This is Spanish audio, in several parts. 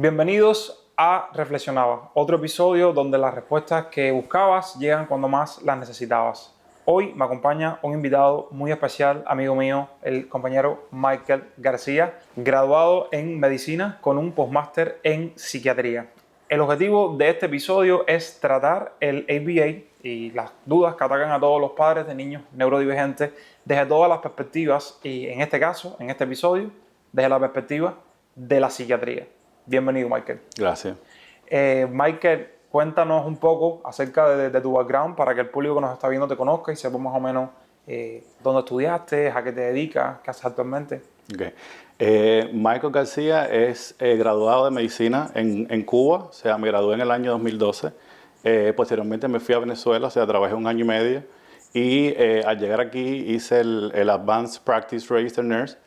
Bienvenidos a Reflexionaba, otro episodio donde las respuestas que buscabas llegan cuando más las necesitabas. Hoy me acompaña un invitado muy especial, amigo mío, el compañero Michael García, graduado en medicina con un postmáster en psiquiatría. El objetivo de este episodio es tratar el ABA y las dudas que atacan a todos los padres de niños neurodivergentes desde todas las perspectivas y en este caso, en este episodio, desde la perspectiva de la psiquiatría. Bienvenido, Michael. Gracias. Michael, cuéntanos un poco acerca de tu background para que el público que nos está viendo te conozca y sepa más o menos dónde estudiaste, a qué te dedicas, qué haces actualmente. Okay. Michael García es graduado de medicina en Cuba, o sea, me gradué en el año 2012. Posteriormente me fui a Venezuela, o sea, trabajé un año y medio y al llegar aquí hice el Advanced Practice Registered Nurse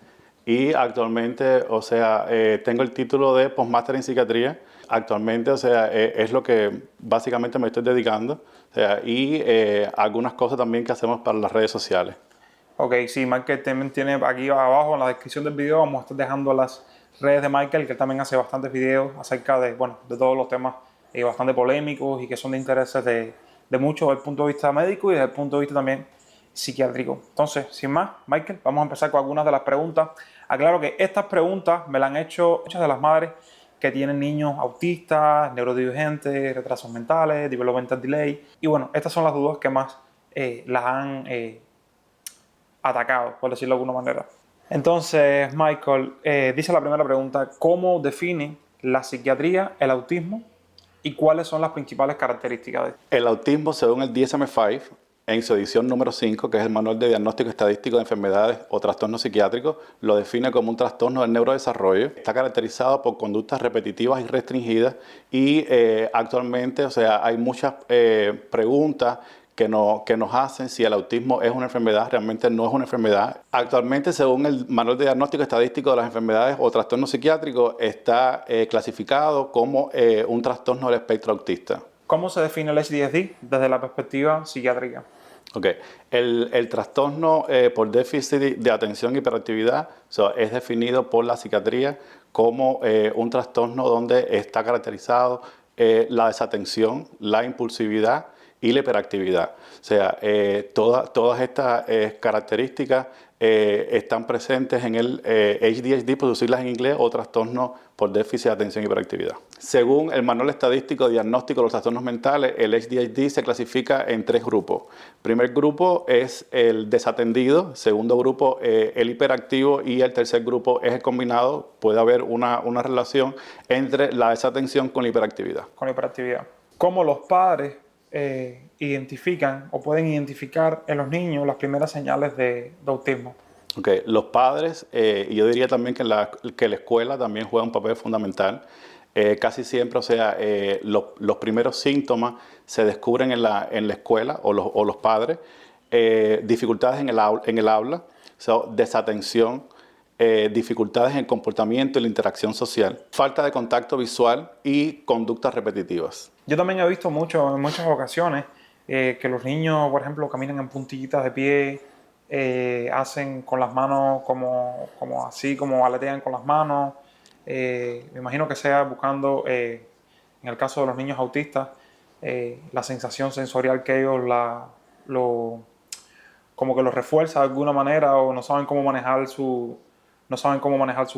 y actualmente, o sea, tengo el título de postmáster en psiquiatría. Actualmente, o sea, es lo que básicamente me estoy dedicando, o sea, y algunas cosas también que hacemos para las redes sociales. Ok, sí, Michael también tiene aquí abajo en la descripción del video, vamos a estar dejando las redes de Michael, que él también hace bastantes videos acerca de, bueno, de todos los temas bastante polémicos y que son de intereses de muchos desde el punto de vista médico y desde el punto de vista también psiquiátrico. Entonces, sin más, Michael, vamos a empezar con algunas de las preguntas. Aclaro que estas preguntas me las han hecho muchas de las madres que tienen niños autistas, neurodivergentes, retrasos mentales, developmental delay. Y bueno, estas son las dudas que más las han atacado, por decirlo de alguna manera. Entonces, Michael, dice la primera pregunta, ¿cómo define la psiquiatría el autismo y cuáles son las principales características de esto? El autismo, según el DSM-5, en su edición número 5, que es el Manual de Diagnóstico Estadístico de Enfermedades o Trastornos Psiquiátricos, lo define como un trastorno del neurodesarrollo. Está caracterizado por conductas repetitivas y restringidas y actualmente, o sea, hay muchas preguntas que nos hacen si el autismo es una enfermedad. Realmente no es una enfermedad. Actualmente, según el Manual de Diagnóstico Estadístico de las Enfermedades o Trastornos Psiquiátricos, está clasificado como un trastorno del espectro autista. ¿Cómo se define el HDSD desde la perspectiva psiquiátrica? Okay. El trastorno por déficit de atención y hiperactividad es definido por la psiquiatría como un trastorno donde está caracterizado la desatención, la impulsividad y la hiperactividad. O sea, todas estas características están presentes en el HDHD, por decirlas en inglés, o trastorno por déficit de atención y hiperactividad. Según el Manual Estadístico de Diagnóstico de los Trastornos Mentales, el HDHD se clasifica en 3 grupos. El primer grupo es el desatendido, el segundo grupo el hiperactivo y el tercer grupo es el combinado. Puede haber una relación entre la desatención con la hiperactividad. Con la hiperactividad. ¿Cómo los padres identifican o pueden identificar en los niños las primeras señales de autismo? Okay. Los padres, y yo diría también que la escuela también juega un papel fundamental. Casi siempre, o sea, los primeros síntomas se descubren en la escuela o los padres. Dificultades en el habla, o sea, desatención, dificultades en el comportamiento y la interacción social, falta de contacto visual y conductas repetitivas. Yo también he visto mucho, en muchas ocasiones que los niños, por ejemplo, caminan en puntillitas de pie, hacen con las manos como así, como aletean con las manos. Me imagino que sea buscando, en el caso de los niños autistas, la sensación sensorial que ellos como que lo refuerza de alguna manera o no saben cómo manejar su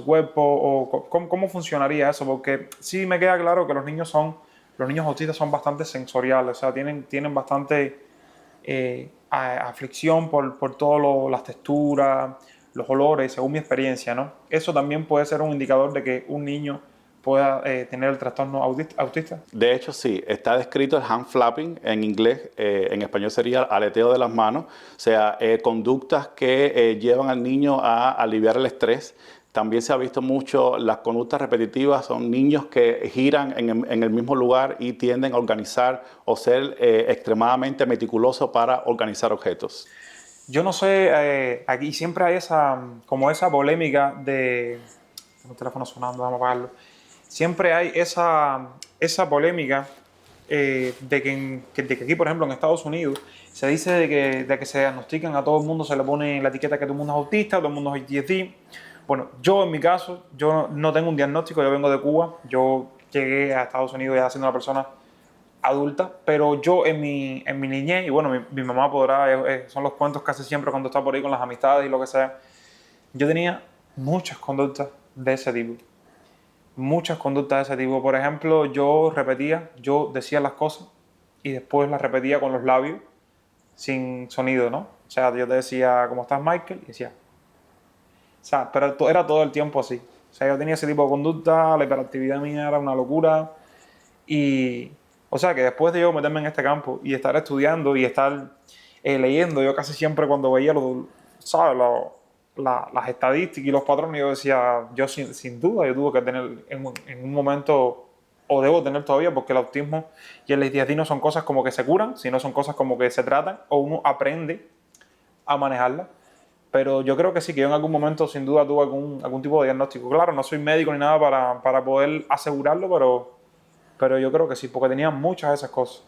cuerpo o cómo funcionaría eso, porque sí me queda claro que los niños autistas son bastante sensoriales, o sea, tienen bastante aflicción por todas las texturas, los olores, según mi experiencia, ¿no? Eso también puede ser un indicador de que un niño pueda tener el trastorno autista. De hecho, sí, está descrito el hand flapping en inglés, en español sería aleteo de las manos, o sea, conductas que llevan al niño a aliviar el estrés. También se ha visto mucho las conductas repetitivas, son niños que giran en el mismo lugar y tienden a organizar o ser extremadamente meticulosos para organizar objetos. Yo no sé, aquí siempre hay esa polémica de... Tengo el teléfono sonando, vamos a apagarlo. Siempre hay esa polémica de que aquí, por ejemplo, en Estados Unidos, se dice de que se diagnostican a todo el mundo, se le pone la etiqueta que todo el mundo es autista, todo el mundo es ADHD. Bueno, yo en mi caso, yo no tengo un diagnóstico, yo vengo de Cuba, yo llegué a Estados Unidos ya siendo una persona adulta, pero yo en mi niñez, y bueno, mi mamá podrá, son los cuentos casi siempre cuando está por ahí con las amistades y lo que sea, yo tenía muchas conductas de ese tipo. Muchas conductas de ese tipo. Por ejemplo, yo decía las cosas y después las repetía con los labios sin sonido, ¿no? O sea, yo te decía, ¿cómo estás, Michael? Y decía, o sea, pero era todo el tiempo así. O sea, yo tenía ese tipo de conducta, la hiperactividad mía era una locura. Y, o sea, que después de yo meterme en este campo y estar estudiando y estar leyendo, yo casi siempre cuando veía ¿sabes? Las estadísticas y los patrones, yo decía, yo sin duda, yo tuve que tener en un momento, o debo tener todavía, porque el autismo y el ADHD no son cosas como que se curan, sino son cosas como que se tratan o uno aprende a manejarlas. Pero yo creo que sí, que yo en algún momento sin duda tuve algún tipo de diagnóstico. Claro, no soy médico ni nada para poder asegurarlo, pero yo creo que sí, porque tenía muchas de esas cosas.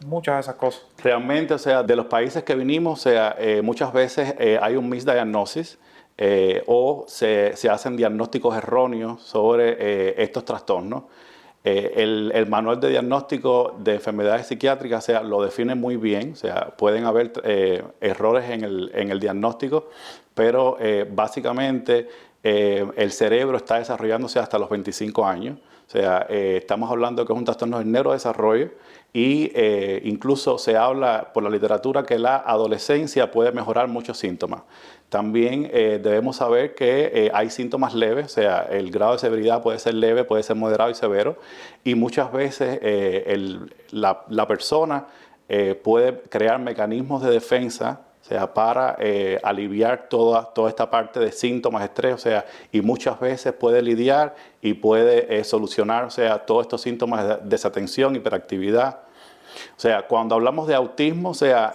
Muchas de esas cosas. Realmente, o sea, de los países que vinimos, o sea, muchas veces hay un misdiagnosis o se hacen diagnósticos erróneos sobre estos trastornos. El manual de diagnóstico de enfermedades psiquiátricas, o sea, lo define muy bien, o sea, pueden haber errores en el diagnóstico, pero básicamente el cerebro está desarrollándose hasta los 25 años. O sea, estamos hablando que es un trastorno del neurodesarrollo y incluso se habla por la literatura que la adolescencia puede mejorar muchos síntomas. También debemos saber que hay síntomas leves, o sea, el grado de severidad puede ser leve, puede ser moderado y severo, y muchas veces la persona puede crear mecanismos de defensa, o sea, para aliviar toda esta parte de síntomas, estrés, o sea, y muchas veces puede lidiar y puede solucionar, o sea, todos estos síntomas de desatención, hiperactividad. O sea, cuando hablamos de autismo, o sea,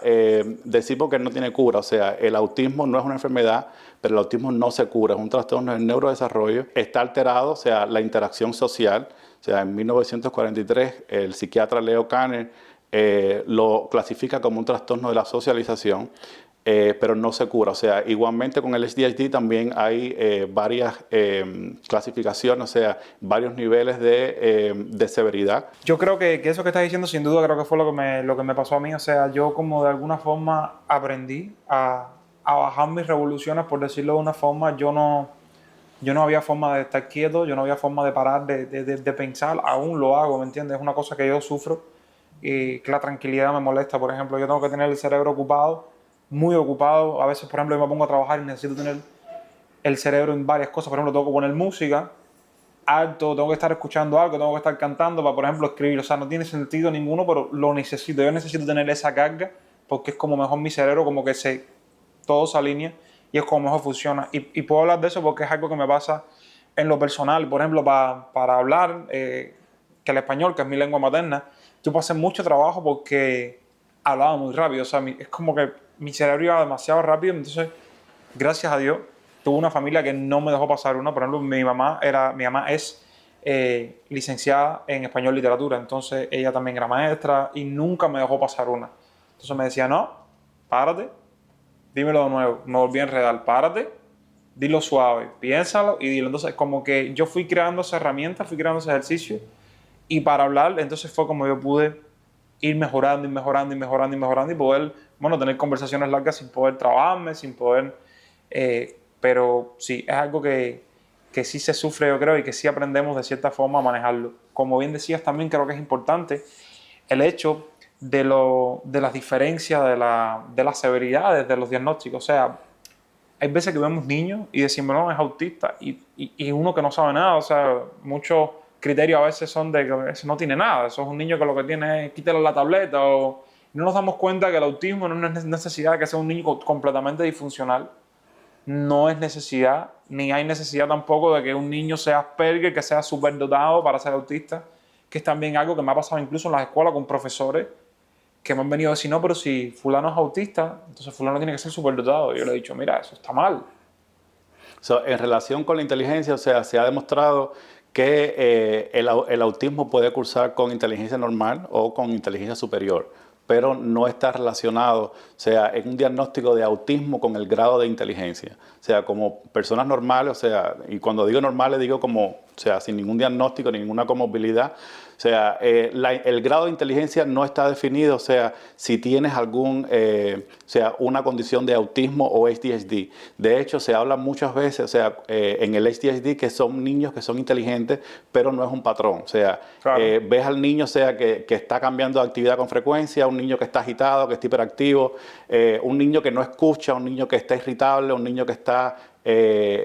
decimos que no tiene cura, o sea, el autismo no es una enfermedad, pero el autismo no se cura, es un trastorno del neurodesarrollo, está alterado, o sea, la interacción social, o sea, en 1943 el psiquiatra Leo Kanner lo clasifica como un trastorno de la socialización, pero no se cura. O sea, igualmente con el ADHD también hay varias clasificaciones, o sea, varios niveles de severidad. Yo creo que eso que estás diciendo, sin duda, creo que fue lo que me pasó a mí. O sea, yo como de alguna forma aprendí a bajar mis revoluciones, por decirlo de una forma. Yo no había forma de estar quieto, yo no había forma de parar de pensar. Aún lo hago, ¿me entiendes? Es una cosa que yo sufro y que la tranquilidad me molesta. Por ejemplo, yo tengo que tener el cerebro ocupado, muy ocupado. A veces, por ejemplo, yo me pongo a trabajar y necesito tener el cerebro en varias cosas. Por ejemplo, tengo que poner música alto, tengo que estar escuchando algo, tengo que estar cantando para, por ejemplo, escribir. O sea, no tiene sentido ninguno, pero lo necesito. Yo necesito tener esa carga porque es como mejor mi cerebro, como que todo se alinea y es como mejor funciona. Y puedo hablar de eso porque es algo que me pasa en lo personal. Por ejemplo, para hablar, que el español, que es mi lengua materna, yo pasé mucho trabajo porque hablaba muy rápido. O sea, es como que mi cerebro iba demasiado rápido, entonces gracias a Dios, tuve una familia que no me dejó pasar una. Por ejemplo, mi mamá es licenciada en español literatura, entonces ella también era maestra y nunca me dejó pasar una. Entonces me decía, no, párate, dímelo de nuevo. Me volví a enredar, párate, dilo suave, piénsalo y dilo. Entonces, como que yo fui creando esa herramienta, fui creando ese ejercicio y para hablar, entonces fue como yo pude ir mejorando y mejorando y mejorando y mejorando y poder, bueno, tener conversaciones largas sin poder trabarme, sin poder pero sí, es algo que sí se sufre, yo creo, y que sí aprendemos de cierta forma a manejarlo. Como bien decías, también creo que es importante el hecho de las diferencias, de las severidades de los diagnósticos. O sea, hay veces que vemos niños y decimos, no, es autista, y uno que no sabe nada. O sea, muchos criterios a veces son de que eso no tiene nada, eso es un niño que lo que tiene es quítale la tableta, o no nos damos cuenta que el autismo no es necesidad de que sea un niño completamente disfuncional. No es necesidad, ni hay necesidad tampoco de que un niño sea Asperger, que sea superdotado para ser autista, que es también algo que me ha pasado incluso en las escuelas con profesores que me han venido a decir, no, pero si fulano es autista, entonces fulano tiene que ser superdotado. Y yo le he dicho, mira, eso está mal. So, en relación con la inteligencia, o sea, se ha demostrado que el autismo puede cursar con inteligencia normal o con inteligencia superior, pero no está relacionado, o sea, en un diagnóstico de autismo con el grado de inteligencia. O sea, como personas normales, o sea, y cuando digo normales digo como, o sea, sin ningún diagnóstico, ninguna comorbilidad. O sea, el grado de inteligencia no está definido, o sea, si tienes o sea, una condición de autismo o ADHD. De hecho, se habla muchas veces, o sea, en el ADHD que son niños que son inteligentes, pero no es un patrón. O sea, Claro. ves al niño, o sea, que está cambiando de actividad con frecuencia, un niño que está agitado, que está hiperactivo, un niño que no escucha, un niño que está irritable, un niño que está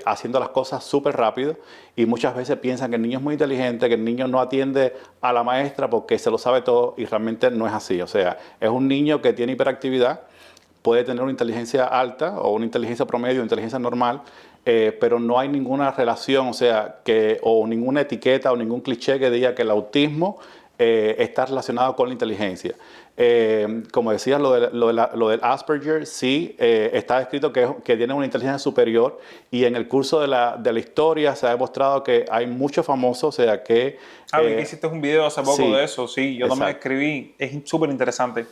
haciendo las cosas súper rápido, y muchas veces piensan que el niño es muy inteligente, que el niño no atiende a la maestra porque se lo sabe todo, y realmente no es así. O sea, es un niño que tiene hiperactividad, puede tener una inteligencia alta o una inteligencia promedio, inteligencia normal, pero no hay ninguna relación, o sea, o ninguna etiqueta o ningún cliché que diga que el autismo está relacionado con la inteligencia. Como decías, lo del Asperger, sí, está descrito que tiene una inteligencia superior, y en el curso de la historia se ha demostrado que hay muchos famosos, o sea, que... Vi que hiciste un video hace poco sí, de eso, sí, yo también exacto. escribí, es súper interesante.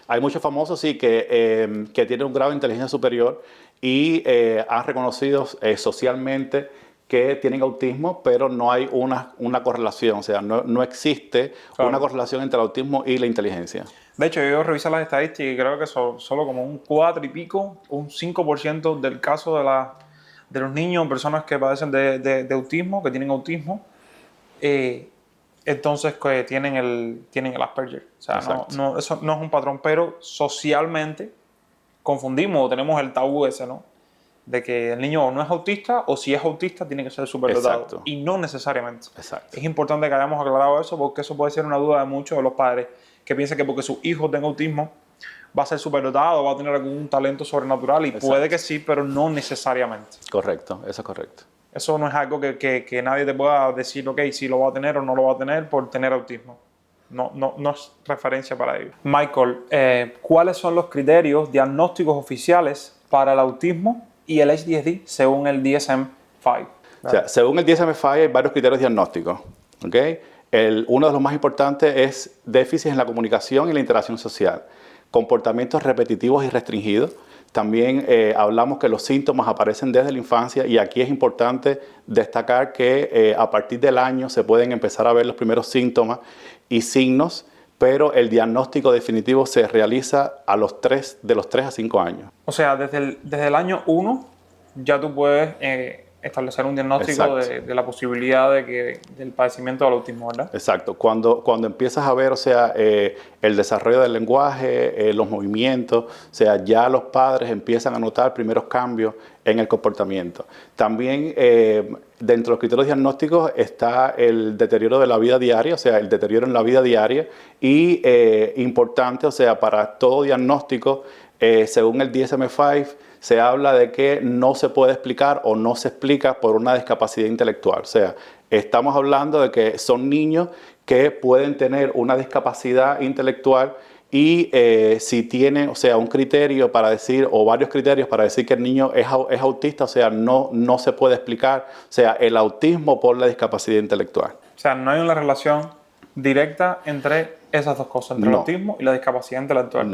Hay muchos famosos, sí, que tienen un grado de inteligencia superior y han reconocido socialmente que tienen autismo, pero no hay una correlación, o sea, no existe una Claro. correlación entre el autismo y la inteligencia. De hecho, yo revisé las estadísticas y creo que solo como un 4 y pico, un 5% del caso de los niños o personas que padecen de autismo, que tienen autismo, eh, entonces que tienen el Asperger. O sea, Exacto. eso no es un patrón, pero socialmente confundimos o tenemos el tabú ese, ¿no? De que el niño o no es autista, o si es autista tiene que ser superdotado. Exacto. Y no necesariamente. Exacto. Es importante que hayamos aclarado eso, porque eso puede ser una duda de muchos de los padres que piensan que porque su hijo tenga autismo va a ser superdotado, va a tener algún talento sobrenatural, y Exacto. puede que sí, pero no necesariamente. Correcto, eso es correcto. Eso no es algo que nadie te pueda decir, ok, si lo va a tener o no lo va a tener por tener autismo. No es referencia para ello. Michael, ¿cuáles son los criterios diagnósticos oficiales para el autismo y el ADHD según el DSM-5? O sea, según el DSM-5 hay varios criterios diagnósticos. ¿Okay? Uno de los más importantes es déficit en la comunicación y la interacción social, comportamientos repetitivos y restringidos. También hablamos que los síntomas aparecen desde la infancia, y aquí es importante destacar que a partir del año se pueden empezar a ver los primeros síntomas y signos, pero el diagnóstico definitivo se realiza de los 3 a 5 años. O sea, desde el año 1 ya tú puedes establecer un diagnóstico de la posibilidad del padecimiento del autismo, ¿verdad? Exacto. Cuando empiezas a ver, o sea, el desarrollo del lenguaje, los movimientos, o sea, ya los padres empiezan a notar primeros cambios en el comportamiento. También dentro de los criterios diagnósticos está el deterioro de la vida diaria, o sea, el deterioro en la vida diaria, y importante, o sea, para todo diagnóstico, según el DSM-5, se habla de que no se puede explicar o no se explica por una discapacidad intelectual. O sea, estamos hablando de que son niños que pueden tener una discapacidad intelectual, y si tiene, o sea, un criterio para decir, o varios criterios para decir que el niño es autista, o sea, no se puede explicar, o sea, el autismo por la discapacidad intelectual. O sea, no hay una relación directa entre esas dos cosas, entre el autismo y la discapacidad intelectual.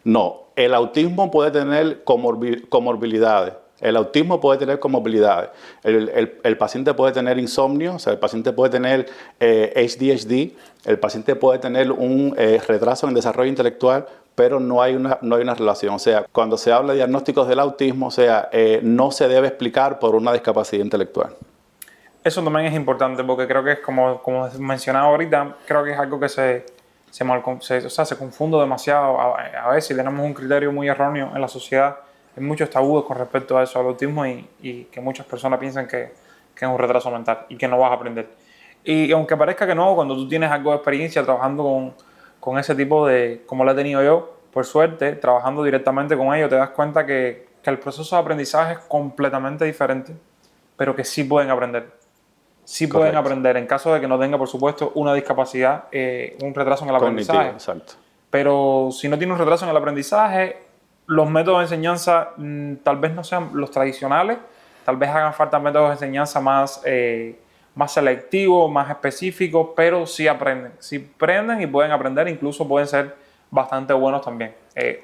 No. El autismo puede tener comorbilidades. El autismo puede tener comorbilidades. El paciente puede tener insomnio, o sea, el paciente puede tener ADHD, el paciente puede tener un retraso en el desarrollo intelectual, pero no hay una relación. O sea, cuando se habla de diagnósticos del autismo, o sea, no se debe explicar por una discapacidad intelectual. Eso también es importante, porque creo que es como mencionaba ahorita, creo que es algo que se confunde demasiado a veces, y tenemos un criterio muy erróneo en la sociedad. Hay muchos tabúes con respecto a eso, al autismo, y que muchas personas piensan que es un retraso mental y que no vas a aprender. Y aunque parezca que no, cuando tú tienes algo de experiencia trabajando con ese tipo de, como lo he tenido yo, por suerte, trabajando directamente con ellos, te das cuenta que el proceso de aprendizaje es completamente diferente, pero que sí pueden aprender. Sí pueden aprender en caso de que no tenga, por supuesto, una discapacidad, un retraso en el aprendizaje. Exacto. Pero si no tiene un retraso en el aprendizaje, los métodos de enseñanza tal vez no sean los tradicionales, tal vez hagan falta métodos de enseñanza más selectivos, más específicos, pero sí aprenden y pueden aprender, incluso pueden ser bastante buenos también,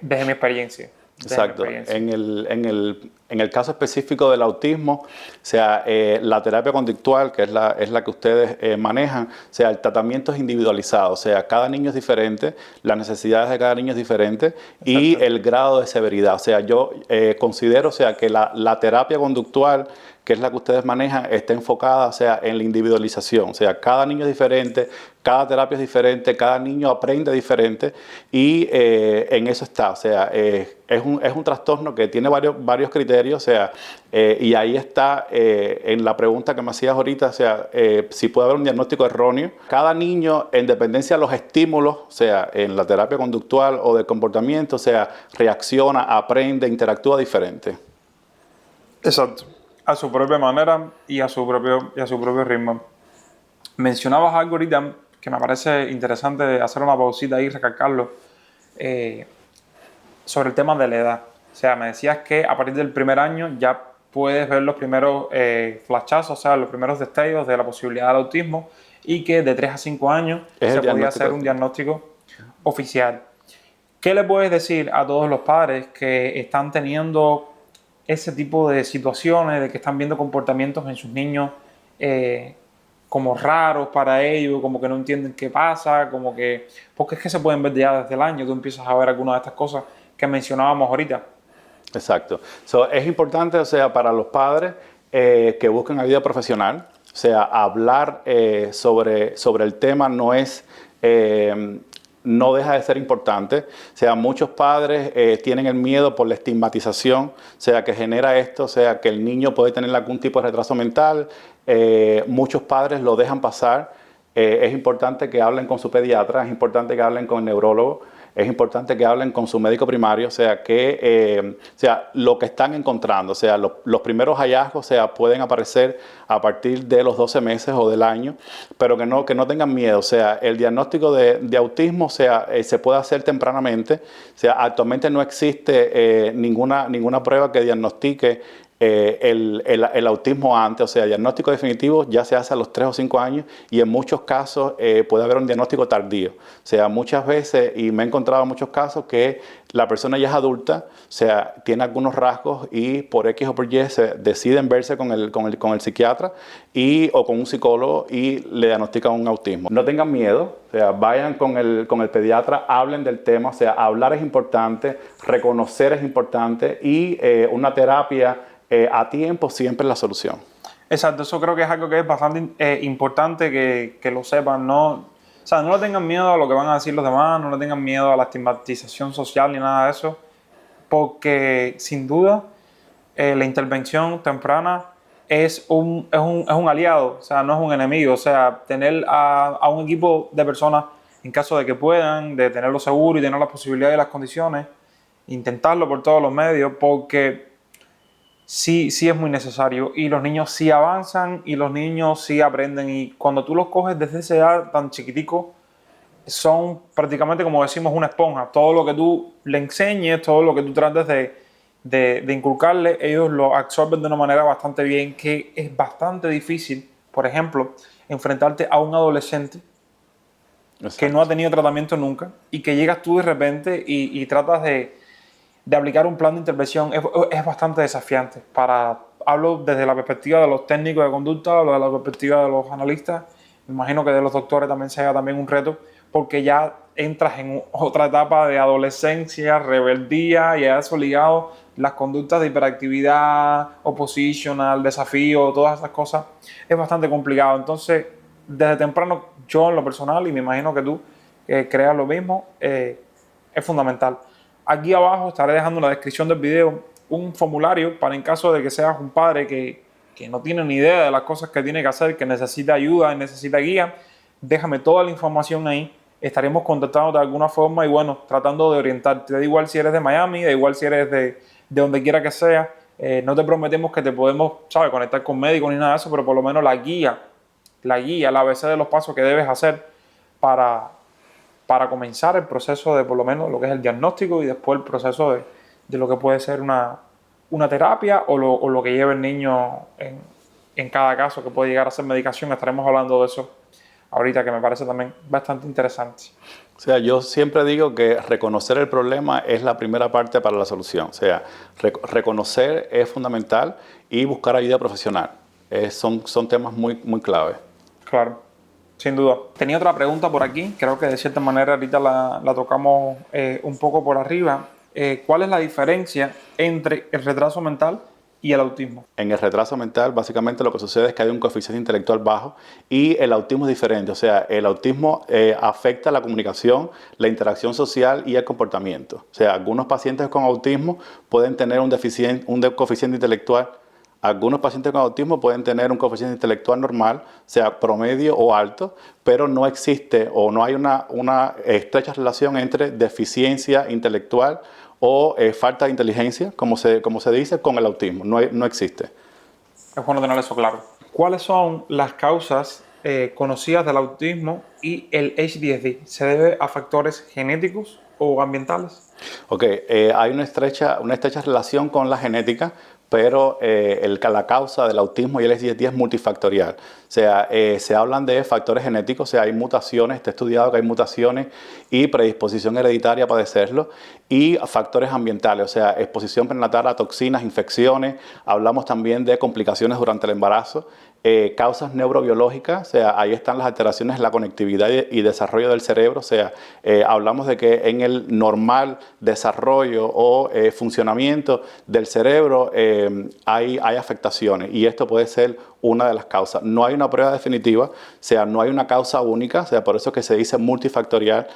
desde mi experiencia. Exacto. En el caso específico del autismo, o sea, la terapia conductual, que es la que ustedes manejan, o sea, el tratamiento es individualizado, o sea, cada niño es diferente, las necesidades de cada niño es diferente y Exacto. el grado de severidad. O sea, yo considero, o sea, que la terapia conductual, que es la que ustedes manejan, está enfocada, o sea, en la individualización. O sea, cada niño es diferente, cada terapia es diferente, cada niño aprende diferente y en eso está. O sea, es un trastorno que tiene varios criterios, o sea, y ahí está en la pregunta que me hacías ahorita, o sea, si puede haber un diagnóstico erróneo. Cada niño, en dependencia de los estímulos, o sea, en la terapia conductual o de comportamiento, o sea, reacciona, aprende, interactúa diferente. Exacto. A su propia manera y a su propio ritmo. Mencionabas algo ahorita que me parece interesante hacer una pausita ahí y recalcarlo, eh, sobre el tema de la edad. O sea, me decías que a partir del primer año ya puedes ver los primeros flashazos, o sea, los primeros destellos de la posibilidad del autismo y que de 3 a 5 años Es el se podía diagnóstico hacer un definitivo. diagnóstico oficial. ¿Qué le puedes decir a todos los padres que están teniendo ese tipo de situaciones, de que están viendo comportamientos en sus niños eh, como raros para ellos, como que no entienden qué pasa, como que... Porque es que se pueden ver ya desde el año, tú empiezas a ver algunas de estas cosas que mencionábamos ahorita. Exacto. So, es importante, o sea, para los padres que busquen ayuda profesional, o sea, hablar sobre el tema no deja de ser importante. O sea, muchos padres tienen el miedo por la estigmatización, o sea, que genera esto, o sea, que el niño puede tener algún tipo de retraso mental. Muchos padres lo dejan pasar. Es importante que hablen con su pediatra, es importante que hablen con el neurólogo, es importante que hablen con su médico primario, o sea, lo que están encontrando, o sea, los primeros hallazgos, o sea, pueden aparecer a partir de los 12 meses o del año, pero que no tengan miedo, o sea, el diagnóstico de autismo, o sea, se puede hacer tempranamente, o sea, actualmente no existe ninguna prueba que diagnostique el autismo antes, o sea, el diagnóstico definitivo ya se hace a los 3 o 5 años y en muchos casos puede haber un diagnóstico tardío. O sea, muchas veces, y me he encontrado en muchos casos que la persona ya es adulta, o sea, tiene algunos rasgos y por X o por Y se deciden verse con el psiquiatra o con un psicólogo y le diagnostican un autismo. No tengan miedo, o sea, vayan con el pediatra, hablen del tema, o sea, hablar es importante, reconocer es importante y una terapia a tiempo siempre es la solución. Exacto, eso creo que es algo que es bastante importante que lo sepan, ¿no? O sea, no le tengan miedo a lo que van a decir los demás, no le tengan miedo a la estigmatización social ni nada de eso, porque sin duda la intervención temprana es un aliado, o sea, no es un enemigo. O sea, tener a un equipo de personas, en caso de que puedan, de tenerlo seguro y tener las posibilidades y las condiciones, intentarlo por todos los medios, porque sí es muy necesario. Y los niños sí avanzan y los niños sí aprenden. Y cuando tú los coges desde esa edad tan chiquitico, son prácticamente, como decimos, una esponja. Todo lo que tú le enseñes, todo lo que tú trates de inculcarle, ellos lo absorben de una manera bastante bien, que es bastante difícil, por ejemplo, enfrentarte a un adolescente que no ha Exacto. tenido tratamiento nunca y que llegas tú de repente y tratas de aplicar un plan de intervención. Es bastante desafiante. Hablo desde la perspectiva de los técnicos de conducta, hablo de la perspectiva de los analistas, me imagino que de los doctores también sea también un reto, porque ya entras en otra etapa de adolescencia, rebeldía, y a eso ligado las conductas de hiperactividad, oppositional, desafío, todas esas cosas, es bastante complicado. Entonces, desde temprano, yo en lo personal, y me imagino que tú creas lo mismo, es fundamental. Aquí abajo estaré dejando en la descripción del video un formulario para en caso de que seas un padre que no tiene ni idea de las cosas que tiene que hacer, que necesita ayuda y necesita guía. Déjame toda la información ahí. Estaremos contactando de alguna forma y bueno, tratando de orientarte. Da igual si eres de Miami, da igual si eres de donde quiera que sea. No te prometemos que te podemos, ¿sabes?, conectar con médicos ni nada de eso, pero por lo menos la ABC de los pasos que debes hacer para, para comenzar el proceso de por lo menos lo que es el diagnóstico y después el proceso de lo que puede ser una terapia o lo que lleva el niño en cada caso, que puede llegar a ser medicación. Estaremos hablando de eso ahorita, que me parece también bastante interesante. O sea, yo siempre digo que reconocer el problema es la primera parte para la solución. O sea, reconocer es fundamental y buscar ayuda profesional. Son temas muy clave. Claro, sin duda. Tenía otra pregunta por aquí, creo que de cierta manera ahorita la tocamos un poco por arriba. ¿Cuál es la diferencia entre el retraso mental y el autismo? En el retraso mental, básicamente lo que sucede es que hay un coeficiente intelectual bajo y el autismo es diferente. O sea, el autismo afecta la comunicación, la interacción social y el comportamiento. O sea, algunos pacientes con autismo pueden tener un coeficiente intelectual. Algunos pacientes con autismo pueden tener un coeficiente intelectual normal, sea promedio o alto, pero no existe o no hay una estrecha relación entre deficiencia intelectual o falta de inteligencia, como se dice, con el autismo. No existe. Es bueno tener eso claro. ¿Cuáles son las causas conocidas del autismo y el HDSD? ¿Se debe a factores genéticos o ambientales? Ok, hay una estrecha relación con la genética, pero la causa del autismo y el SDT es multifactorial. O sea, se hablan de factores genéticos, o sea, hay mutaciones, está estudiado que hay mutaciones y predisposición hereditaria a padecerlo, y factores ambientales, o sea, exposición prenatal a toxinas, infecciones, hablamos también de complicaciones durante el embarazo, causas neurobiológicas, o sea, ahí están las alteraciones en la conectividad y desarrollo del cerebro, o sea, hablamos de que en el normal desarrollo o funcionamiento del cerebro hay afectaciones y esto puede ser una de las causas. No hay una prueba definitiva, o sea, no hay una causa única, o sea, por eso es que se dice multifactorial.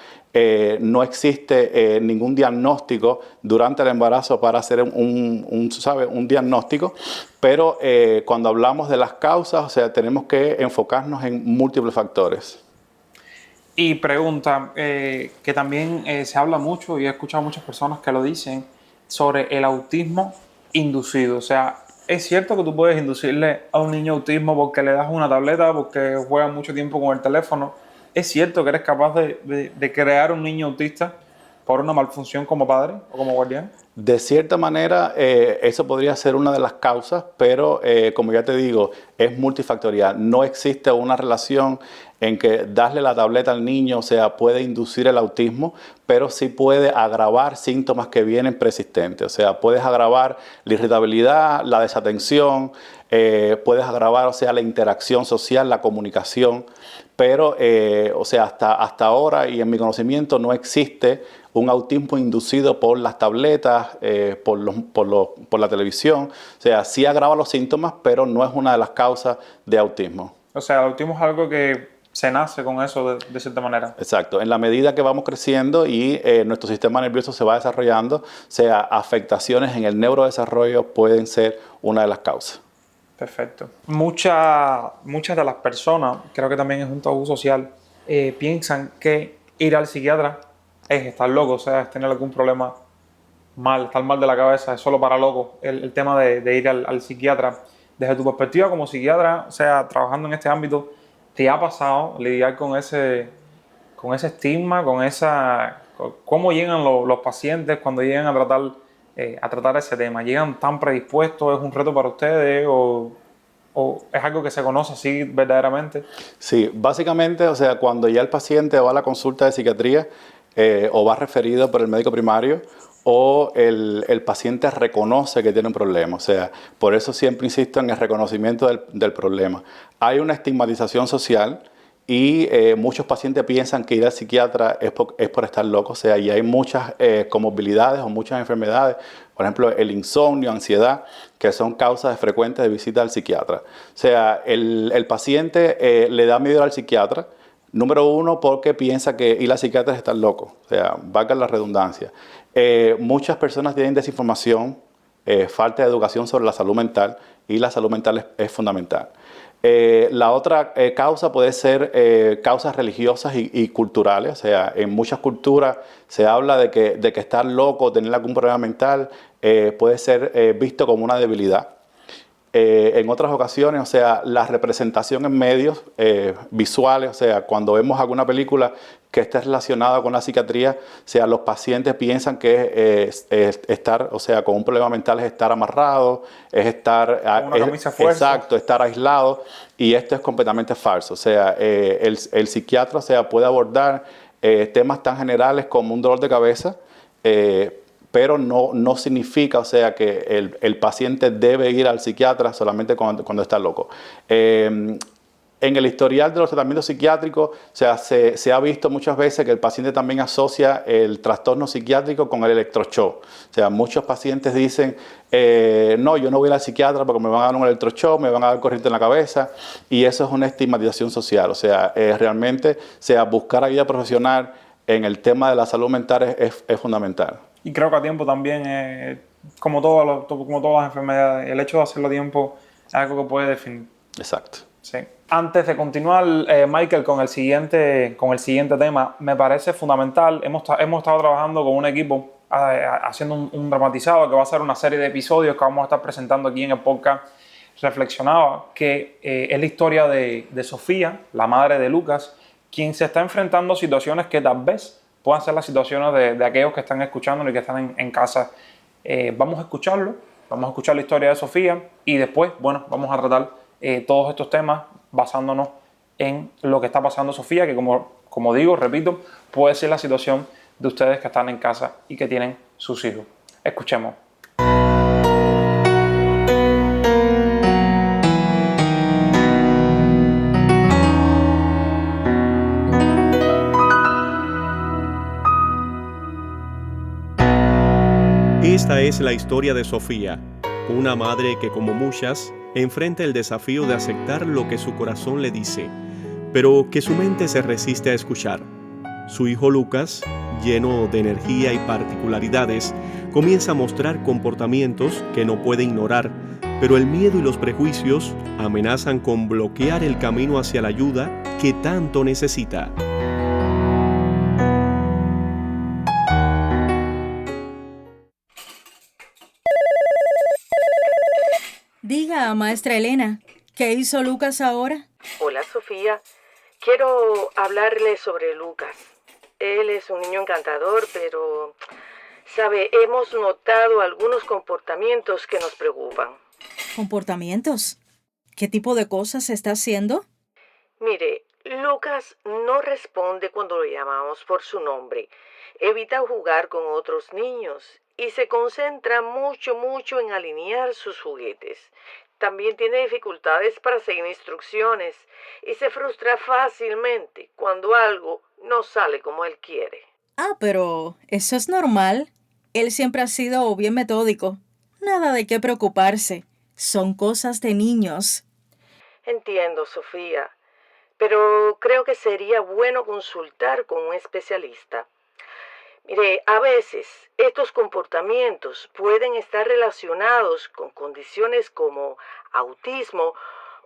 No existe ningún diagnóstico durante el embarazo para hacer un diagnóstico, pero cuando hablamos de las causas, o sea, tenemos que enfocarnos en múltiples factores. Y pregunta, que también se habla mucho y he escuchado a muchas personas que lo dicen sobre el autismo inducido. O sea, ¿es cierto que tú puedes inducirle a un niño autismo porque le das una tableta, porque juega mucho tiempo con el teléfono? ¿Es cierto que eres capaz de crear un niño autista por una malfunción como padre o como guardián? De cierta manera, eso podría ser una de las causas, pero como ya te digo, es multifactorial. No existe una relación en que darle la tableta al niño, o sea, puede inducir el autismo, pero sí puede agravar síntomas que vienen persistentes. O sea, puedes agravar la irritabilidad, la desatención, puedes agravar, o sea, la interacción social, la comunicación, pero, o sea, hasta ahora y en mi conocimiento no existe un autismo inducido por las tabletas, por la televisión. O sea, sí agrava los síntomas, pero no es una de las causas de autismo. O sea, el autismo es algo que se nace con eso de cierta manera. Exacto. En la medida que vamos creciendo y nuestro sistema nervioso se va desarrollando, o sea, afectaciones en el neurodesarrollo pueden ser una de las causas. Perfecto. Muchas de las personas, creo que también es un tabú social, piensan que ir al psiquiatra es estar loco, o sea, es tener algún problema mal, estar mal de la cabeza, es solo para locos el tema de ir al psiquiatra. Desde tu perspectiva como psiquiatra, o sea, trabajando en este ámbito, ¿te ha pasado lidiar con ese estigma, cómo llegan los pacientes cuando llegan a tratar ese tema? ¿Llegan tan predispuestos? ¿Es un reto para ustedes? ¿O es algo que se conoce así verdaderamente? Sí, básicamente, o sea, cuando ya el paciente va a la consulta de psiquiatría o va referido por el médico primario o el paciente reconoce que tiene un problema. O sea, por eso siempre insisto en el reconocimiento del problema. Hay una estigmatización social y muchos pacientes piensan que ir al psiquiatra es por estar loco. O sea, y hay muchas comorbilidades o muchas enfermedades, por ejemplo, el insomnio, ansiedad, que son causas frecuentes de visita al psiquiatra. O sea, el paciente le da miedo al psiquiatra, número uno, porque piensa que ir al psiquiatra es estar loco. O sea, valga la redundancia. Muchas personas tienen desinformación, falta de educación sobre la salud mental, y la salud mental es fundamental. La otra causa puede ser causas religiosas y culturales. O sea, en muchas culturas se habla de que estar loco, tener algún problema mental, puede ser visto como una debilidad. En otras ocasiones, o sea, la representación en medios visuales, o sea, cuando vemos alguna película que esté relacionada con la psiquiatría, o sea, los pacientes piensan que estar, o sea, con un problema mental es estar amarrado, es estar... Una camisa fuerza. Exacto, estar aislado, y esto es completamente falso. O sea, el psiquiatra, o sea, puede abordar temas tan generales como un dolor de cabeza, pero no significa, o sea, que el paciente debe ir al psiquiatra solamente cuando está loco. En el historial de los tratamientos psiquiátricos, o sea, se ha visto muchas veces que el paciente también asocia el trastorno psiquiátrico con el electroshock. O sea, muchos pacientes dicen, no, yo no voy al psiquiatra porque me van a dar un electroshock, me van a dar corriente en la cabeza, y eso es una estigmatización social. O sea, realmente, o sea, buscar ayuda profesional en el tema de la salud mental es fundamental. Y creo que a tiempo también, como como todas las enfermedades, el hecho de hacerlo a tiempo es algo que puede definir. Exacto. Sí. Antes de continuar, Michael, con el siguiente tema, me parece fundamental. Hemos estado trabajando con un equipo haciendo un dramatizado que va a ser una serie de episodios que vamos a estar presentando aquí en el podcast. Reflexionaba que es la historia de Sofía, la madre de Lucas, quien se está enfrentando a situaciones que tal vez puedan ser las situaciones de aquellos que están escuchándonos y que están en casa. Vamos a escucharlo, vamos a escuchar la historia de Sofía y después, bueno, vamos a tratar todos estos temas basándonos en lo que está pasando Sofía, que como digo, repito, puede ser la situación de ustedes que están en casa y que tienen sus hijos. Escuchemos. Esta es la historia de Sofía, una madre que, como muchas, enfrenta el desafío de aceptar lo que su corazón le dice, pero que su mente se resiste a escuchar. Su hijo Lucas, lleno de energía y particularidades, comienza a mostrar comportamientos que no puede ignorar, pero el miedo y los prejuicios amenazan con bloquear el camino hacia la ayuda que tanto necesita. Diga, maestra Elena, ¿qué hizo Lucas ahora? Hola, Sofía. Quiero hablarle sobre Lucas. Él es un niño encantador, pero, sabe, hemos notado algunos comportamientos que nos preocupan. ¿Comportamientos? ¿Qué tipo de cosas está haciendo? Mire, Lucas no responde cuando lo llamamos por su nombre. Evita jugar con otros niños y se concentra mucho en alinear sus juguetes. También tiene dificultades para seguir instrucciones y se frustra fácilmente cuando algo no sale como él quiere. Ah, pero eso es normal. Él siempre ha sido bien metódico. Nada de qué preocuparse. Son cosas de niños. Entiendo, Sofía, pero creo que sería bueno consultar con un especialista. Mire, a veces estos comportamientos pueden estar relacionados con condiciones como autismo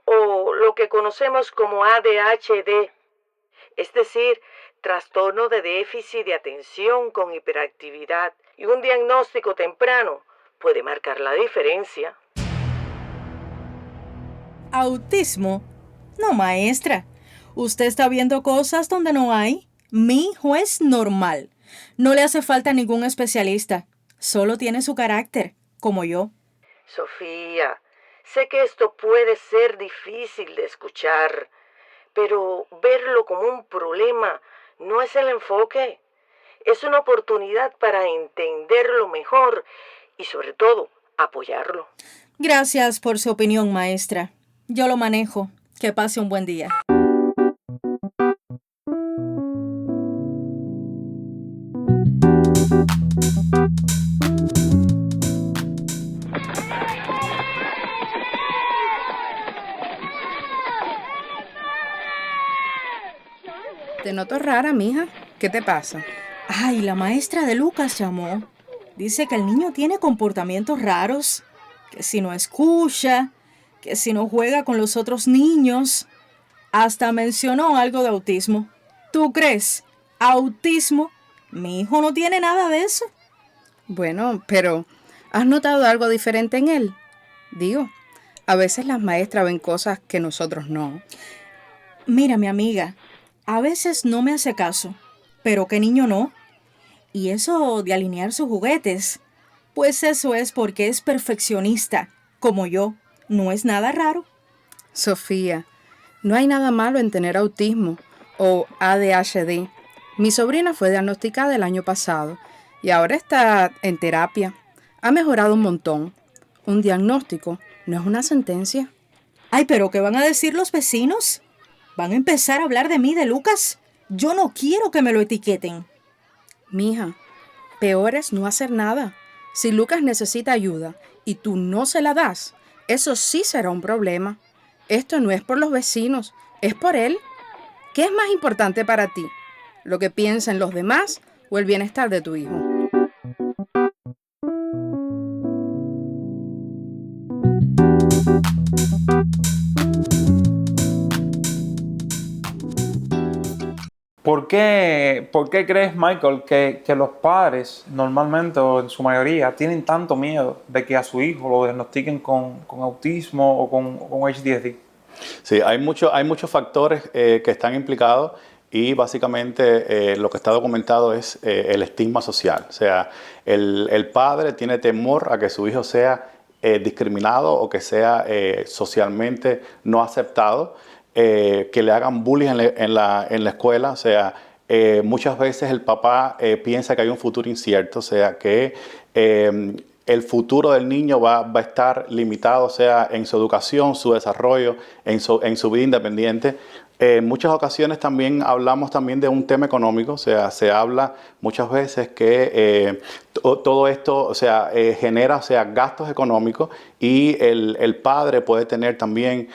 o lo que conocemos como ADHD, es decir, trastorno de déficit de atención con hiperactividad, y un diagnóstico temprano puede marcar la diferencia. ¿Autismo? No, maestra. Usted está viendo cosas donde no hay. Mi hijo es normal. No le hace falta ningún especialista. Solo tiene su carácter, como yo. Sofía, sé que esto puede ser difícil de escuchar, pero verlo como un problema no es el enfoque. Es una oportunidad para entenderlo mejor y, sobre todo, apoyarlo. Gracias por su opinión, maestra. Yo lo manejo. Que pase un buen día. Te noto rara, mija. ¿Qué te pasa? Ay, la maestra de Lucas llamó. Dice que el niño tiene comportamientos raros, que si no escucha, que si no juega con los otros niños. Hasta mencionó algo de autismo. ¿Tú crees? ¿Autismo? Mi hijo no tiene nada de eso. Bueno, pero ¿has notado algo diferente en él? Digo, a veces las maestras ven cosas que nosotros no. Mira, mi amiga, a veces no me hace caso, pero ¿qué niño no? Y eso de alinear sus juguetes, pues eso es porque es perfeccionista, como yo. No es nada raro. Sofía, no hay nada malo en tener autismo o ADHD. Mi sobrina fue diagnosticada el año pasado y ahora está en terapia. Ha mejorado un montón. Un diagnóstico no es una sentencia. Ay, pero ¿qué van a decir los vecinos? ¿Van a empezar a hablar de mí, de Lucas? Yo no quiero que me lo etiqueten. Mija, peor es no hacer nada. Si Lucas necesita ayuda y tú no se la das, eso sí será un problema. Esto no es por los vecinos, es por él. ¿Qué es más importante para ti? ¿Lo que piensen los demás o el bienestar de tu hijo? ¿Por qué crees, Michael, que los padres normalmente o en su mayoría tienen tanto miedo de que a su hijo lo diagnostiquen con autismo o con HDSD? Sí, hay muchos factores que están implicados y básicamente lo que está documentado es el estigma social. O sea, el padre tiene temor a que su hijo sea discriminado o que sea socialmente no aceptado, que le hagan bullying en la escuela. O sea, muchas veces el papá piensa que hay un futuro incierto, o sea, que el futuro del niño va a estar limitado, o sea, en su educación, su desarrollo, en su vida independiente. En muchas ocasiones también hablamos también de un tema económico, o sea, se habla muchas veces que todo esto, o sea, genera, o sea, gastos económicos y el padre puede tener también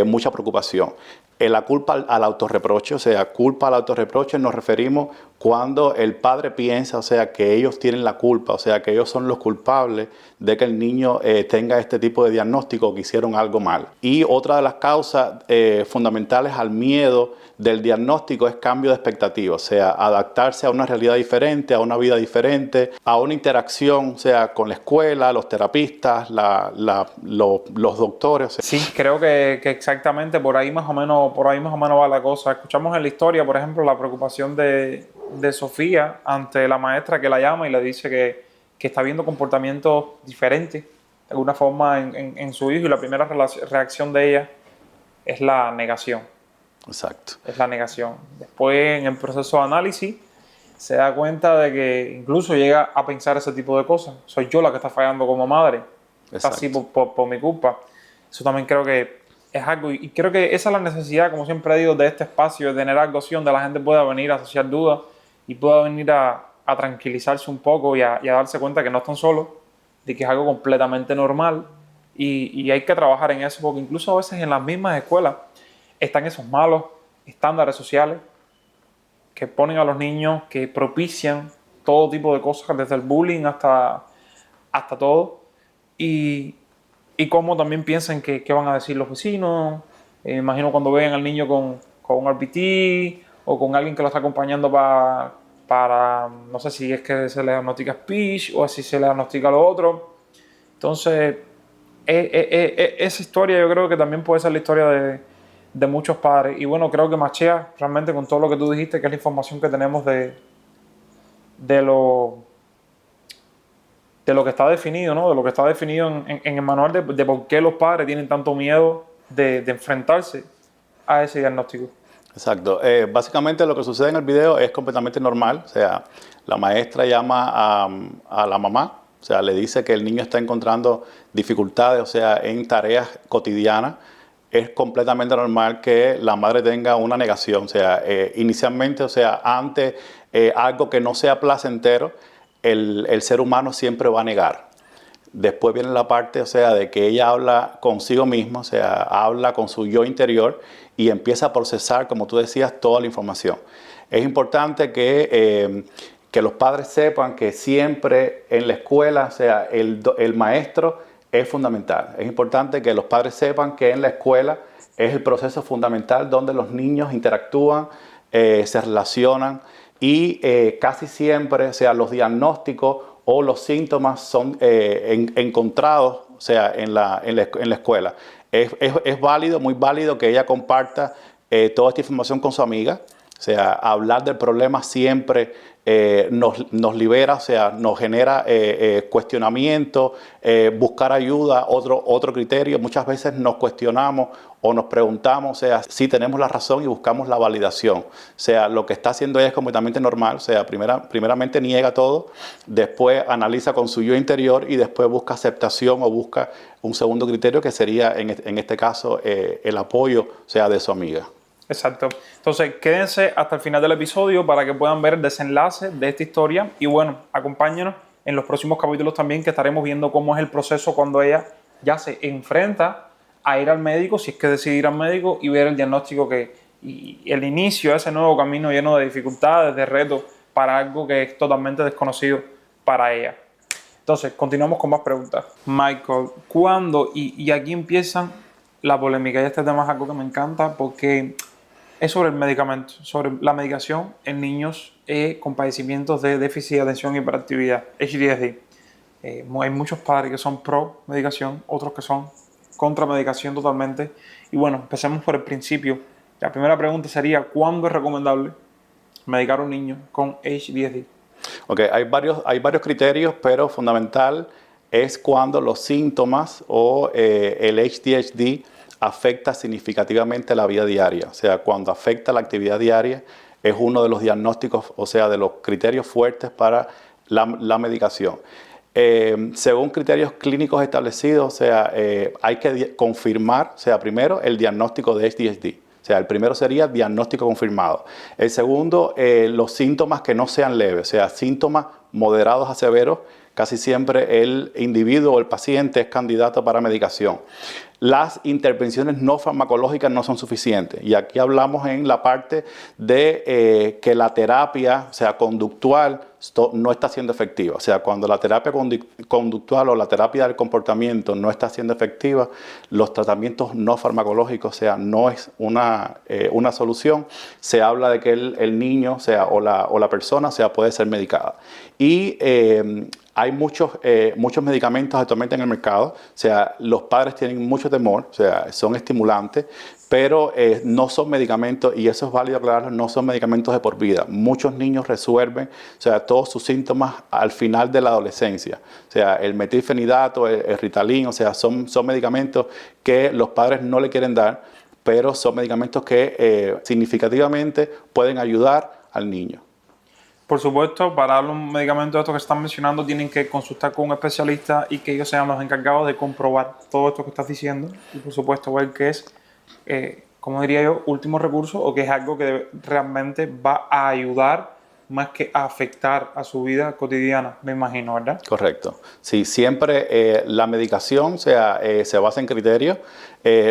mucha preocupación. La culpa al autorreproche, o sea, culpa al autorreproche nos referimos cuando el padre piensa, o sea, que ellos tienen la culpa, o sea, que ellos son los culpables de que el niño tenga este tipo de diagnóstico o que hicieron algo mal. Y otra de las causas fundamentales al miedo del diagnóstico es cambio de expectativa, o sea, adaptarse a una realidad diferente, a una vida diferente, a una interacción, o sea, con la escuela, los terapistas, los doctores. O sea. Sí, creo que exactamente por ahí más o menos va la cosa. Escuchamos en la historia, por ejemplo, la preocupación de Sofía ante la maestra que la llama y le dice que está viendo comportamientos diferentes de alguna forma en su hijo, y la primera reacción de ella es la negación. Exacto. Es la negación. Después, en el proceso de análisis, se da cuenta de que incluso llega a pensar ese tipo de cosas. Soy yo la que está fallando como madre. Está así por mi culpa. Eso también creo que es algo, y creo que esa es la necesidad, como siempre digo, de este espacio, de tener algo así donde la gente pueda venir a asociar dudas y pueda venir a tranquilizarse un poco y a darse cuenta que no están solos, de que es algo completamente normal, y hay que trabajar en eso, porque incluso a veces en las mismas escuelas están esos malos estándares sociales que ponen a los niños, que propician todo tipo de cosas, desde el bullying hasta todo, y cómo también piensan que van a decir los vecinos. Me imagino cuando vean al niño con un RBT o con alguien que lo está acompañando para no sé si es que se le diagnostica speech o si se le diagnostica lo otro. Entonces, esa historia yo creo que también puede ser la historia de muchos padres. Y bueno, creo que machea realmente con todo lo que tú dijiste, que es la información que tenemos de lo que está definido, ¿no? De lo que está definido en el manual de por qué los padres tienen tanto miedo de enfrentarse a ese diagnóstico. Exacto. Básicamente lo que sucede en el video es completamente normal. O sea, la maestra llama a la mamá, o sea, le dice que el niño está encontrando dificultades, o sea, en tareas cotidianas. Es completamente normal que la madre tenga una negación. O sea, inicialmente, o sea, ante algo que no sea placentero, el ser humano siempre va a negar. Después viene la parte, o sea, de que ella habla consigo misma, o sea, habla con su yo interior y empieza a procesar, como tú decías, toda la información. Es importante que los padres sepan que siempre en la escuela, o sea, el maestro es fundamental. Es importante que los padres sepan que en la escuela es el proceso fundamental donde los niños interactúan, se relacionan y casi siempre, o sea, los diagnósticos o los síntomas son encontrados, o sea, en la escuela. Es válido, muy válido que ella comparta toda esta información con su amiga. O sea, hablar del problema siempre nos libera, o sea, nos genera cuestionamiento, buscar ayuda, otro criterio. Muchas veces nos cuestionamos o nos preguntamos, o sea, si tenemos la razón y buscamos la validación. O sea, lo que está haciendo ella es completamente normal. O sea, primeramente niega todo, después analiza con su yo interior y después busca aceptación o busca un segundo criterio que sería, en este caso, el apoyo, o sea, de su amiga. Exacto. Entonces, quédense hasta el final del episodio para que puedan ver el desenlace de esta historia. Y bueno, acompáñenos en los próximos capítulos también, que estaremos viendo cómo es el proceso cuando ella ya se enfrenta a ir al médico, si es que decide ir al médico, y ver el diagnóstico y el inicio de ese nuevo camino lleno de dificultades, de retos, para algo que es totalmente desconocido para ella. Entonces, continuamos con más preguntas. Michael, ¿cuándo? Y aquí empiezan la polémica, y este tema es algo que me encanta porque es sobre el medicamento, sobre la medicación en niños con padecimientos de déficit de atención y hiperactividad, HDSD. Hay muchos padres que son pro medicación, otros que son contra medicación totalmente. Y bueno, empecemos por el principio. La primera pregunta sería, ¿cuándo es recomendable medicar a un niño con HDSD? Ok, hay varios criterios, pero fundamental es cuando los síntomas o el HDHD afecta significativamente la vida diaria. O sea, cuando afecta la actividad diaria es uno de los diagnósticos, o sea, de los criterios fuertes para la medicación. Según criterios clínicos establecidos, o sea, hay que confirmar, o sea, primero el diagnóstico de HDHD. O sea, el primero sería diagnóstico confirmado. El segundo, los síntomas que no sean leves, o sea, síntomas moderados a severos. Casi siempre el individuo o el paciente es candidato para medicación. Las intervenciones no farmacológicas no son suficientes. Y aquí hablamos en la parte de que la terapia, o sea, conductual, no está siendo efectiva. O sea, cuando la terapia conductual o la terapia del comportamiento no está siendo efectiva, los tratamientos no farmacológicos, o sea, no es una solución. Se habla de que el niño, o sea, o la persona, o sea, puede ser medicada. Y hay muchos medicamentos actualmente en el mercado, o sea, los padres tienen mucho temor, o sea, son estimulantes, pero no son medicamentos, y eso es válido aclararlo, no son medicamentos de por vida. Muchos niños resuelven, o sea, todos sus síntomas al final de la adolescencia. O sea, el metilfenidato, el Ritalin, o sea, son medicamentos que los padres no le quieren dar, pero son medicamentos que significativamente pueden ayudar al niño. Por supuesto, para dar un medicamento de estos que están mencionando, tienen que consultar con un especialista y que ellos sean los encargados de comprobar todo esto que estás diciendo. Y por supuesto, ver que es, como diría yo, último recurso, o que es algo que realmente va a ayudar más que a afectar a su vida cotidiana, me imagino, ¿verdad? Correcto. Sí, siempre la medicación, o sea, se basa en criterios.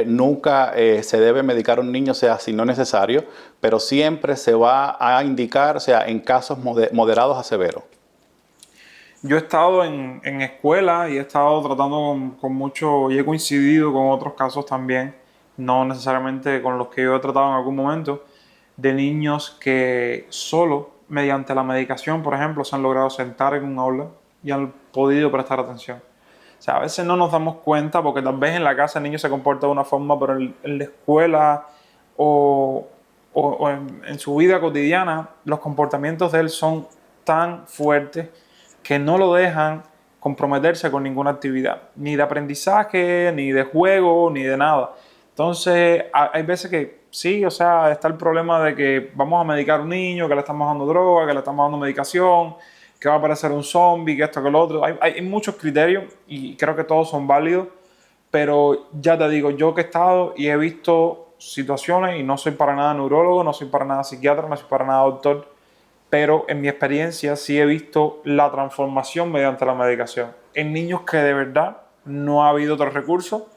Nunca se debe medicar a un niño, o sea, si no es necesario, pero siempre se va a indicar, o sea, en casos moderados a severos. Yo he estado en escuela y he estado tratando con mucho, y he coincidido con otros casos también, no necesariamente con los que yo he tratado en algún momento, de niños que solo mediante la medicación, por ejemplo, se han logrado sentar en un aula y han podido prestar atención. O sea, a veces no nos damos cuenta porque tal vez en la casa el niño se comporta de una forma, pero en la escuela o en su vida cotidiana los comportamientos de él son tan fuertes que no lo dejan comprometerse con ninguna actividad, ni de aprendizaje, ni de juego, ni de nada. Entonces, hay veces que sí, o sea, está el problema de que vamos a medicar a un niño, que le estamos dando droga, que le estamos dando medicación, que va a aparecer un zombie, que esto, que lo otro. Hay muchos criterios y creo que todos son válidos, pero ya te digo, yo que he estado y he visto situaciones, y no soy para nada neurólogo, no soy para nada psiquiatra, no soy para nada doctor, pero en mi experiencia sí he visto la transformación mediante la medicación en niños que de verdad no ha habido otro recurso,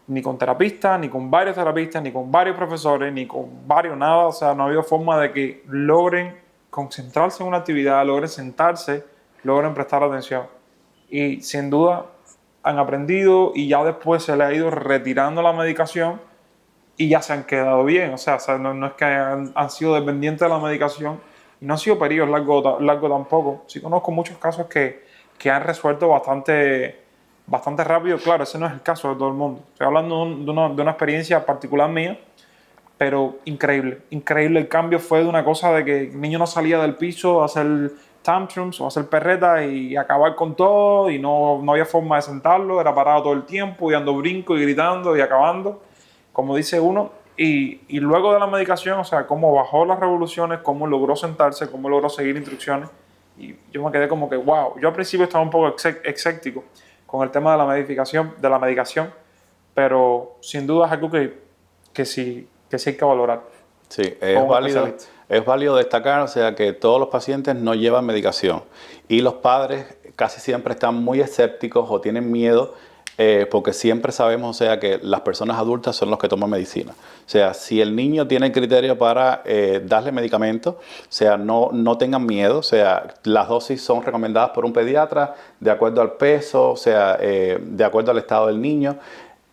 ni con terapistas, ni con varios terapistas, ni con varios profesores, ni con varios nada. O sea, no ha habido forma de que logren concentrarse en una actividad, logren sentarse, logren prestar atención. Y sin duda han aprendido y ya después se les ha ido retirando la medicación y ya se han quedado bien. O sea no es que han sido dependientes de la medicación y no han sido periodos largos tampoco. Sí conozco muchos casos que han resuelto bastante rápido. Claro, ese no es el caso de todo el mundo. Estoy hablando de una experiencia particular mía, pero increíble, increíble. El cambio fue de una cosa de que el niño no salía del piso a hacer tantrums o a hacer perretas y acabar con todo y no había forma de sentarlo, era parado todo el tiempo y dando brinco y gritando y acabando, como dice uno. Y luego de la medicación, o sea, cómo bajó las revoluciones, cómo logró sentarse, cómo logró seguir instrucciones. Y yo me quedé como que, wow. Yo al principio estaba un poco escéptico con el tema de la medicación, pero sin duda es algo que sí hay que valorar. Sí, Con un especialista. es válido destacar, o sea, que todos los pacientes no llevan medicación y los padres casi siempre están muy escépticos o tienen miedo porque siempre sabemos, o sea, que las personas adultas son los que toman medicina. O sea, si el niño tiene criterio para darle medicamentos, o sea, no tengan miedo, o sea, las dosis son recomendadas por un pediatra de acuerdo al peso, o sea, de acuerdo al estado del niño.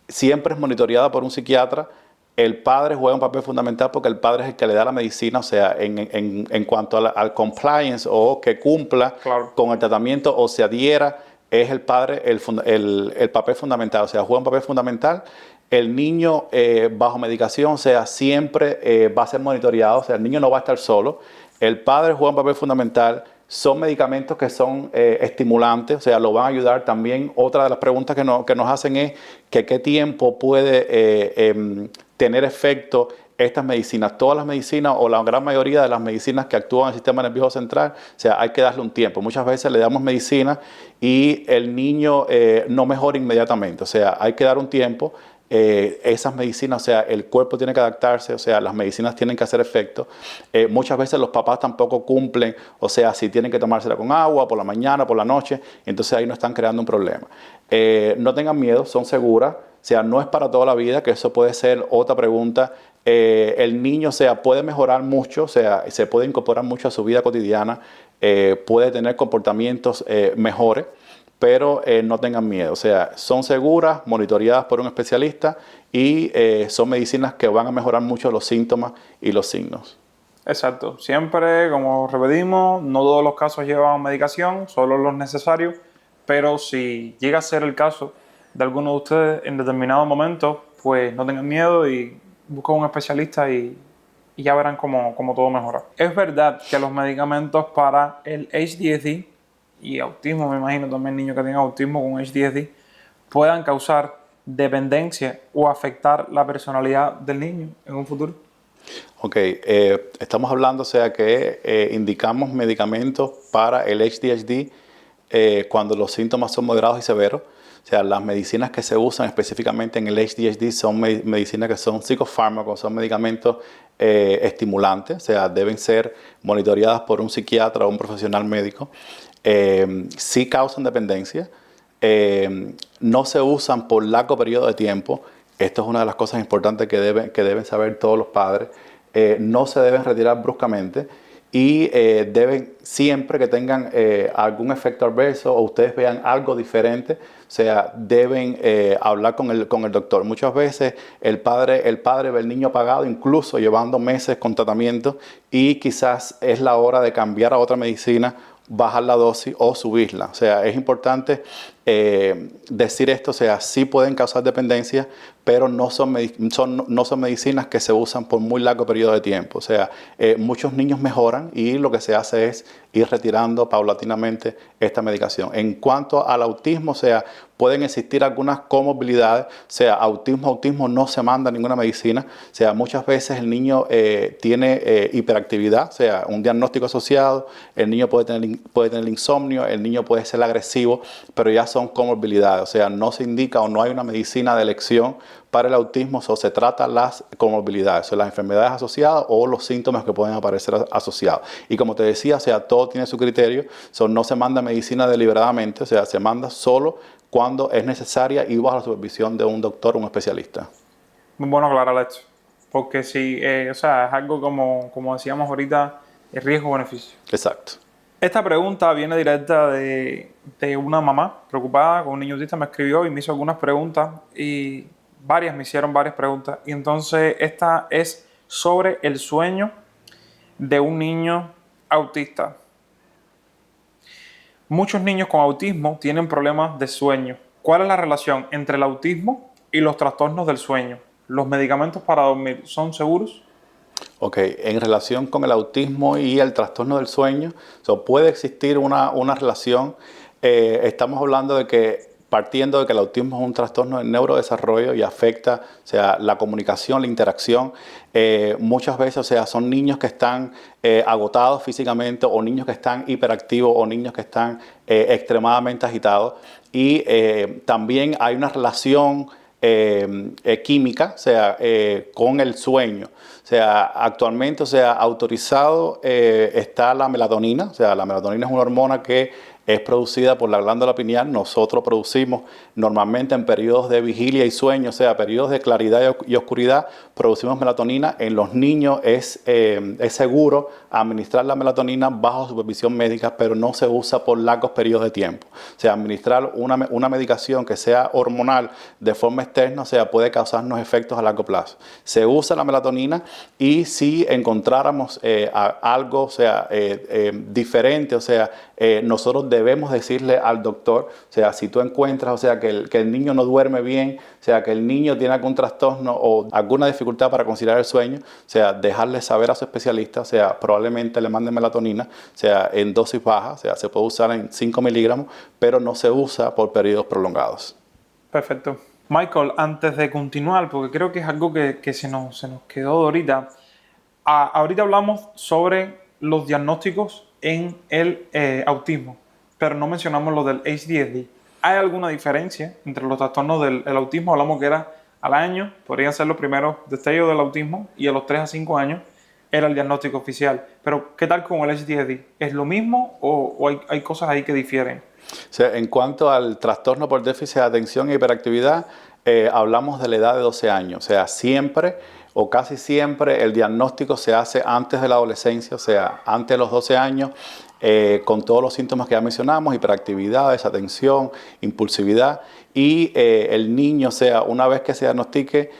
Siempre es monitoreada por un psiquiatra. El padre juega un papel fundamental porque el padre es el que le da la medicina, o sea, en cuanto al compliance o que cumpla Claro. con el tratamiento o se adhiera, es el padre el papel fundamental, o sea, juega un papel fundamental. El niño bajo medicación, o sea, siempre va a ser monitoreado, o sea, el niño no va a estar solo. El padre juega un papel fundamental. Son medicamentos que son estimulantes, o sea, lo van a ayudar también. Otra de las preguntas que nos hacen es que qué tiempo puede tener efecto estas medicinas. Todas las medicinas o la gran mayoría de las medicinas que actúan en el sistema nervioso central, o sea, hay que darle un tiempo. Muchas veces le damos medicina y el niño no mejora inmediatamente, o sea, hay que dar un tiempo. Esas medicinas, o sea, el cuerpo tiene que adaptarse, o sea, las medicinas tienen que hacer efecto. Muchas veces los papás tampoco cumplen, o sea, si tienen que tomársela con agua, por la mañana, por la noche, entonces ahí no están creando un problema. No tengan miedo, son seguras, o sea, no es para toda la vida, que eso puede ser otra pregunta. El niño, o sea, puede mejorar mucho, o sea, se puede incorporar mucho a su vida cotidiana, puede tener comportamientos mejores, pero no tengan miedo, o sea, son seguras, monitoreadas por un especialista y son medicinas que van a mejorar mucho los síntomas y los signos. Exacto. Siempre, como repetimos, no todos los casos llevan medicación, solo los necesarios, pero si llega a ser el caso de alguno de ustedes en determinado momento, pues no tengan miedo y busquen un especialista y ya verán cómo todo mejora. Es verdad que los medicamentos para el HDSD y autismo, me imagino también niños que tienen autismo con HDSD, puedan causar dependencia o afectar la personalidad del niño en un futuro. Ok, estamos hablando, o sea, que indicamos medicamentos para el HDHD cuando los síntomas son moderados y severos. O sea, las medicinas que se usan específicamente en el HDHD son medicinas que son psicofármacos, son medicamentos estimulantes, o sea, deben ser monitoreadas por un psiquiatra o un profesional médico. Sí causan dependencia, no se usan por largo periodo de tiempo. Esto es una de las cosas importantes que deben saber todos los padres. No se deben retirar bruscamente y deben, siempre que tengan algún efecto adverso o ustedes vean algo diferente, o sea, deben hablar con el doctor. Muchas veces el padre ve al niño apagado, incluso llevando meses con tratamiento, y quizás es la hora de cambiar a otra medicina, bajar la dosis o subirla. O sea, es importante decir esto, o sea, sí pueden causar dependencia, pero no son medicinas que se usan por muy largo periodo de tiempo. O sea, muchos niños mejoran y lo que se hace es ir retirando paulatinamente esta medicación. En cuanto al autismo, o sea, pueden existir algunas comorbilidades, o sea, autismo no se manda ninguna medicina, o sea, muchas veces el niño tiene hiperactividad, o sea, un diagnóstico asociado, el niño puede tener insomnio, el niño puede ser agresivo, pero ya son comorbilidades, o sea, no se indica o no hay una medicina de elección para el autismo, o se trata las comorbilidades, o sea, las enfermedades asociadas o los síntomas que pueden aparecer asociados. Y como te decía, o sea, todo tiene su criterio, no se manda medicina deliberadamente, o sea, se manda solo cuando es necesaria y bajo la supervisión de un doctor o un especialista. Muy bueno aclarar esto, porque si, o sea, es algo como decíamos ahorita, el riesgo-beneficio. Exacto. Esta pregunta viene directa de una mamá preocupada con un niño autista, me escribió y me hizo algunas preguntas y me hicieron varias preguntas. Y entonces esta es sobre el sueño de un niño autista. Muchos niños con autismo tienen problemas de sueño. ¿Cuál es la relación entre el autismo y los trastornos del sueño? ¿Los medicamentos para dormir son seguros? Ok, en relación con el autismo y el trastorno del sueño, puede existir una relación. Estamos hablando de que, partiendo de que el autismo es un trastorno del neurodesarrollo y afecta, la comunicación, la interacción. Muchas veces, son niños que están agotados físicamente, o niños que están hiperactivos, o niños que están extremadamente agitados. Y también hay una relación química, con el sueño. Actualmente, autorizado está la melatonina. La melatonina es una hormona que es producida por la glándula pineal. Nosotros producimos normalmente en periodos de vigilia y sueño, periodos de claridad y oscuridad, producimos melatonina. En los niños es seguro administrar la melatonina bajo supervisión médica, pero no se usa por largos periodos de tiempo. Administrar una medicación que sea hormonal de forma externa, puede causarnos efectos a largo plazo. Se usa la melatonina, y si encontráramos algo, diferente, nosotros debemos decirle al doctor, si tú encuentras, que el niño no duerme bien, que el niño tiene algún trastorno o alguna dificultad para conciliar el sueño, dejarle saber a su especialista, probablemente le mande melatonina, en dosis baja, se puede usar en 5 miligramos, pero no se usa por periodos prolongados. Perfecto. Michael, antes de continuar, porque creo que es algo que se nos quedó de ahorita, ahorita hablamos sobre los diagnósticos en el autismo, pero no mencionamos lo del ADHD. ¿Hay alguna diferencia entre los trastornos del autismo? Hablamos que era al año, podrían ser los primeros destellos del autismo, y a los 3 a 5 años era el diagnóstico oficial. Pero, ¿qué tal con el ADHD? ¿Es lo mismo o hay cosas ahí que difieren? En cuanto al trastorno por déficit de atención e hiperactividad, hablamos de la edad de 12 años. Siempre o casi siempre el diagnóstico se hace antes de la adolescencia, antes de los 12 años, con todos los síntomas que ya mencionamos: hiperactividad, desatención, impulsividad. Y el niño, una vez que se diagnostique,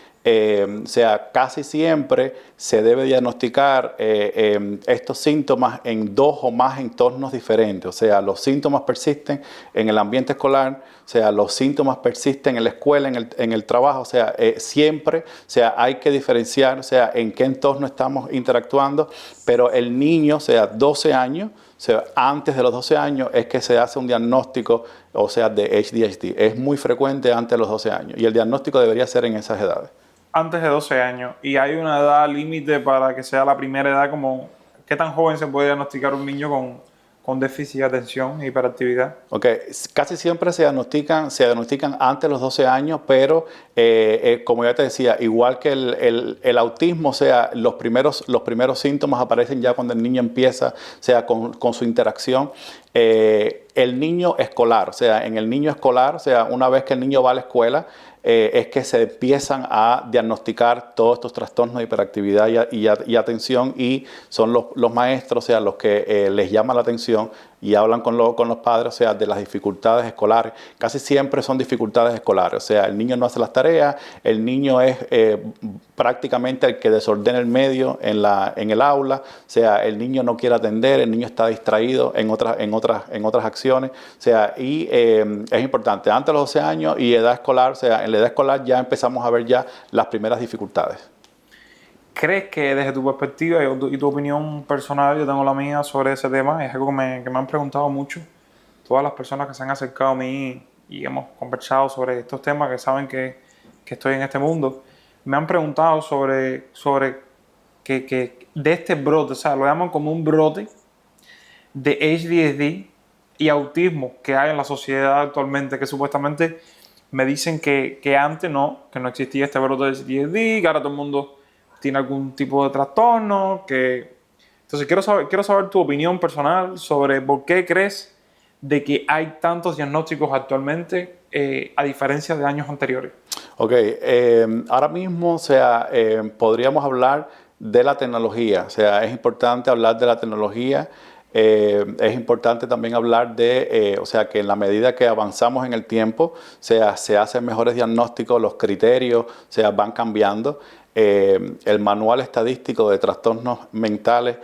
casi siempre se debe diagnosticar estos síntomas en 2 o más entornos diferentes. Los síntomas persisten en el ambiente escolar, los síntomas persisten en la escuela, en el trabajo. Siempre, hay que diferenciar, en qué entorno estamos interactuando. Pero el niño, 12 años, antes de los 12 años es que se hace un diagnóstico, de ADHD. Es muy frecuente antes de los 12 años, y el diagnóstico debería ser en esas edades. Antes de 12 años. ¿Y hay una edad límite para que sea la primera edad? Como, ¿qué tan joven se puede diagnosticar un niño con déficit de atención e hiperactividad? Ok, casi siempre se diagnostican antes de los 12 años, pero como ya te decía, igual que el autismo, los primeros síntomas aparecen ya cuando el niño empieza, con su interacción. El niño escolar, en el niño escolar, una vez que el niño va a la escuela, es que se empiezan a diagnosticar todos estos trastornos de hiperactividad y atención, y son los maestros, los que les llaman la atención y hablan con los padres, de las dificultades escolares. Casi siempre son dificultades escolares, el niño no hace las tareas, el niño es prácticamente el que desordena el medio en el aula, el niño no quiere atender, el niño está distraído en otras acciones, y es importante, antes de los 12 años y edad escolar, en la edad escolar ya empezamos a ver ya las primeras dificultades. ¿Crees que desde tu perspectiva y tu opinión personal, yo tengo la mía sobre ese tema, es algo que me han preguntado mucho todas las personas que se han acercado a mí y hemos conversado sobre estos temas, que saben que estoy en este mundo, me han preguntado sobre que de este brote, lo llaman como un brote de ADHD y autismo que hay en la sociedad actualmente, que supuestamente me dicen que antes que no existía este brote de ADHD, que ahora todo el mundo tiene algún tipo de trastorno. Entonces quiero saber tu opinión personal sobre por qué crees de que hay tantos diagnósticos actualmente a diferencia de años anteriores. Ok, ahora mismo, podríamos hablar de la tecnología, es importante hablar de la tecnología. Es importante también hablar de, que en la medida que avanzamos en el tiempo, se hacen mejores diagnósticos, los criterios van cambiando. El manual estadístico de trastornos mentales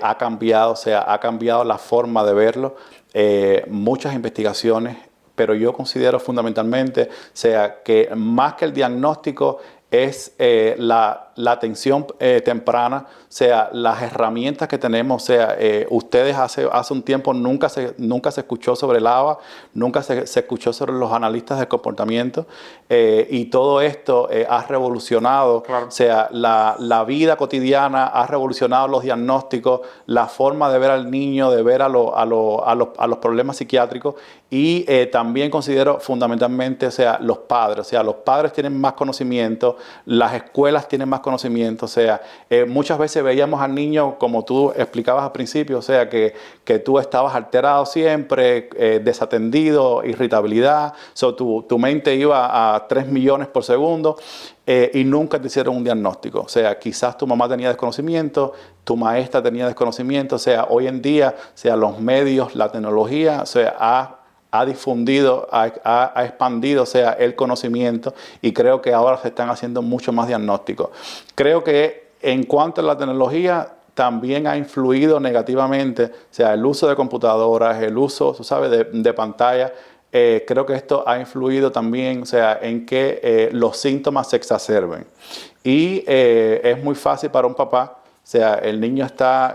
ha cambiado la forma de verlo. Muchas investigaciones, pero yo considero fundamentalmente, que más que el diagnóstico, es la atención temprana, o sea, las herramientas que tenemos, o sea, ustedes hace un tiempo nunca se escuchó sobre el ABA, nunca se escuchó sobre los analistas del comportamiento, y todo esto ha revolucionado, Claro. o sea, la vida cotidiana, ha revolucionado los diagnósticos, la forma de ver al niño, de ver a los problemas psiquiátricos, y también considero fundamentalmente, o sea, los padres tienen más conocimiento, las escuelas tienen más conocimiento, o sea, muchas veces veíamos al niño, como tú explicabas al principio, o sea, que tú estabas alterado siempre, desatendido, irritabilidad, tu mente iba a 3 millones por segundo, y nunca te hicieron un diagnóstico. O sea, quizás tu mamá tenía desconocimiento, tu maestra tenía desconocimiento, o sea, hoy en día, o sea, los medios, la tecnología, o sea, ha difundido, ha expandido, o sea, el conocimiento, y creo que ahora se están haciendo mucho más diagnósticos. Creo que en cuanto a la tecnología, también ha influido negativamente, o sea, el uso de computadoras, el uso, tú sabes, de pantalla. Creo que esto ha influido también, o sea, en que los síntomas se exacerben. Y es muy fácil para un papá, o sea, el niño está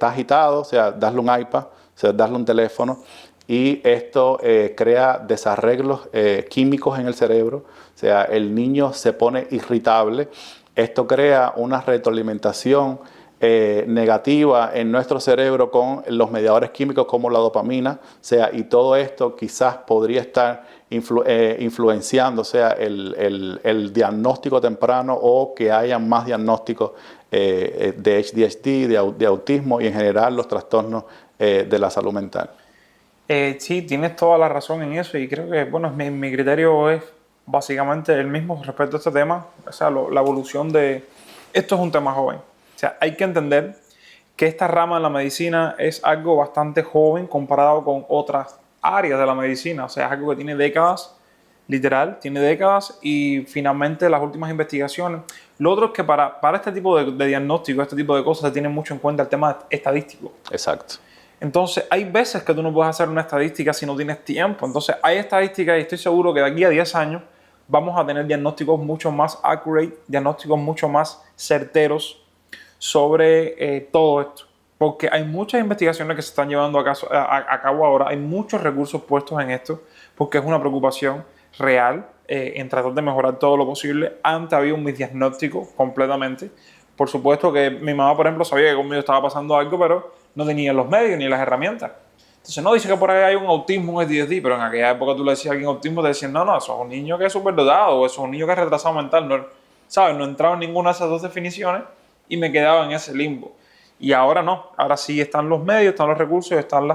agitado, o sea, darle un iPad, o sea, darle un teléfono, y esto crea desarreglos químicos en el cerebro, o sea, el niño se pone irritable, esto crea una retroalimentación negativa en nuestro cerebro con los mediadores químicos como la dopamina, o sea, y todo esto quizás podría estar influenciando, o sea, el diagnóstico temprano, o que haya más diagnósticos de ADHD, de autismo, y en general los trastornos de la salud mental. Sí, tienes toda la razón en eso, y creo que, bueno, mi criterio es básicamente el mismo respecto a este tema. O sea, la evolución de... Esto es un tema joven. O sea, hay que entender que esta rama de la medicina es algo bastante joven comparado con otras áreas de la medicina. O sea, es algo que tiene décadas, literal, tiene décadas, y finalmente las últimas investigaciones. Lo otro es que para este tipo de diagnóstico, este tipo de cosas, se tiene mucho en cuenta el tema estadístico. Exacto. Entonces, hay veces que tú no puedes hacer una estadística si no tienes tiempo. Entonces, hay estadísticas, y estoy seguro que de aquí a 10 años vamos a tener diagnósticos mucho más accurate, diagnósticos mucho más certeros sobre todo esto. Porque hay muchas investigaciones que se están llevando a cabo ahora, hay muchos recursos puestos en esto, porque es una preocupación real en tratar de mejorar todo lo posible. Antes había un misdiagnóstico completamente. Por supuesto que mi mamá, por ejemplo, sabía que conmigo estaba pasando algo, pero no tenía los medios ni las herramientas. Entonces, no dice que por ahí hay un autismo, un ADHD, pero en aquella época tú le decías a alguien autismo, te decían, no, eso es un niño que es superdotado, o eso es un niño que es retrasado mental. No, ¿sabes? No entraba en ninguna de esas dos definiciones, y me quedaba en ese limbo. Y ahora no, ahora sí están los medios, están los recursos, están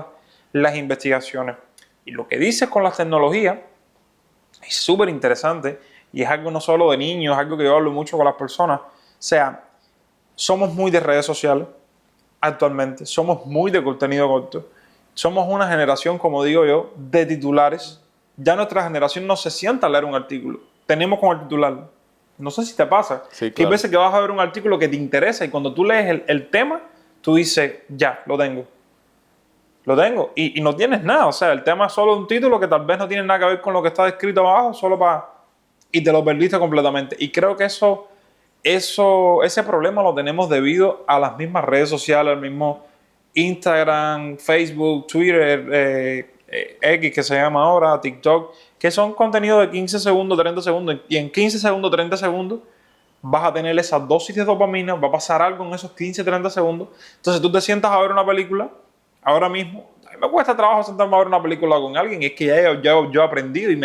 las investigaciones. Y lo que dices con las tecnologías es súper interesante, y es algo no solo de niños, es algo que yo hablo mucho con las personas. O sea, somos muy de redes sociales actualmente, somos muy de contenido corto, somos una generación, como digo yo, de titulares. Ya nuestra generación no se sienta a leer un artículo, tenemos con el titular. No sé si te pasa, Sí, que hay claro. veces que vas a ver un artículo que te interesa, y cuando tú lees el tema, tú dices, ya, lo tengo. Lo tengo, y no tienes nada. O sea, el tema es solo un título que tal vez no tiene nada que ver con lo que está descrito abajo, solo para... y te lo perdiste completamente. Y creo que ese problema lo tenemos debido a las mismas redes sociales, al mismo Instagram, Facebook, Twitter, X que se llama ahora, TikTok, que son contenidos de 15 segundos, 30 segundos, y en 15 segundos, 30 segundos vas a tener esa dosis de dopamina, va a pasar algo en esos 15, 30 segundos. Entonces tú te sientas a ver una película, ahora mismo, a mí me cuesta trabajo sentarme a ver una película con alguien, y es que ya yo he aprendido, y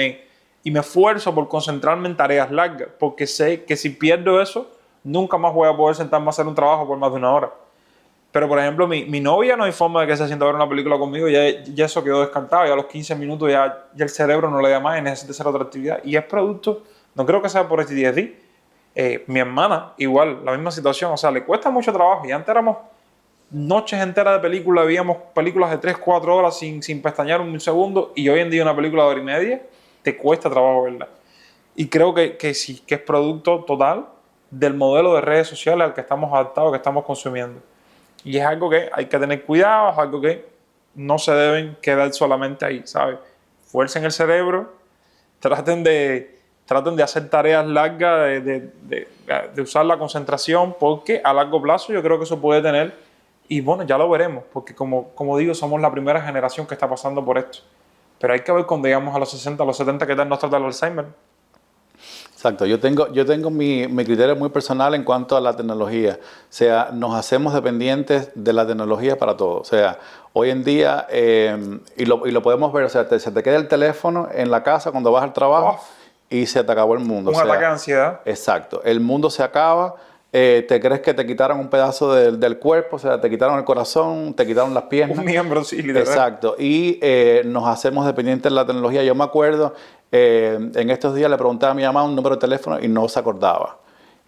me esfuerzo por concentrarme en tareas largas, porque sé que si pierdo eso, nunca más voy a poder sentarme a hacer un trabajo por más de una hora. Pero, por ejemplo, mi novia, no hay forma de que se sienta a ver una película conmigo, ya eso quedó descartado, ya a los 15 minutos ya el cerebro no le da más y necesita hacer otra actividad. Y es producto, no creo que sea por este ADHD. Mi hermana, igual, la misma situación, o sea, le cuesta mucho trabajo, y antes éramos noches enteras de películas, veíamos películas de 3, 4 horas sin pestañear un segundo, y hoy en día una película de hora y media te cuesta trabajo verla. Y creo que sí, que es producto total del modelo de redes sociales al que estamos adaptados, que estamos consumiendo. Y es algo que hay que tener cuidado, es algo que no se deben quedar solamente ahí, ¿sabes? Fuercen el cerebro, traten traten de hacer tareas largas, de usar la concentración, porque a largo plazo yo creo que eso puede tener, y bueno, ya lo veremos, porque como digo, somos la primera generación que está pasando por esto. Pero hay que ver cuando llegamos a los 60, a los 70, qué tal nos trata el Alzheimer. Exacto, yo tengo mi criterio muy personal en cuanto a la tecnología. O sea, nos hacemos dependientes de la tecnología para todo. O sea, hoy en día, y lo podemos ver, o sea, se te queda el teléfono en la casa cuando vas al trabajo y se te acabó el mundo. Un ataque de ansiedad. Exacto, el mundo se acaba. Te crees que te quitaron un pedazo del cuerpo, o sea, te quitaron el corazón, te quitaron las piernas. Un miembro, sí, literal. Exacto, y nos hacemos dependientes de la tecnología. Yo me acuerdo, en estos días le pregunté a mi mamá un número de teléfono y no se acordaba.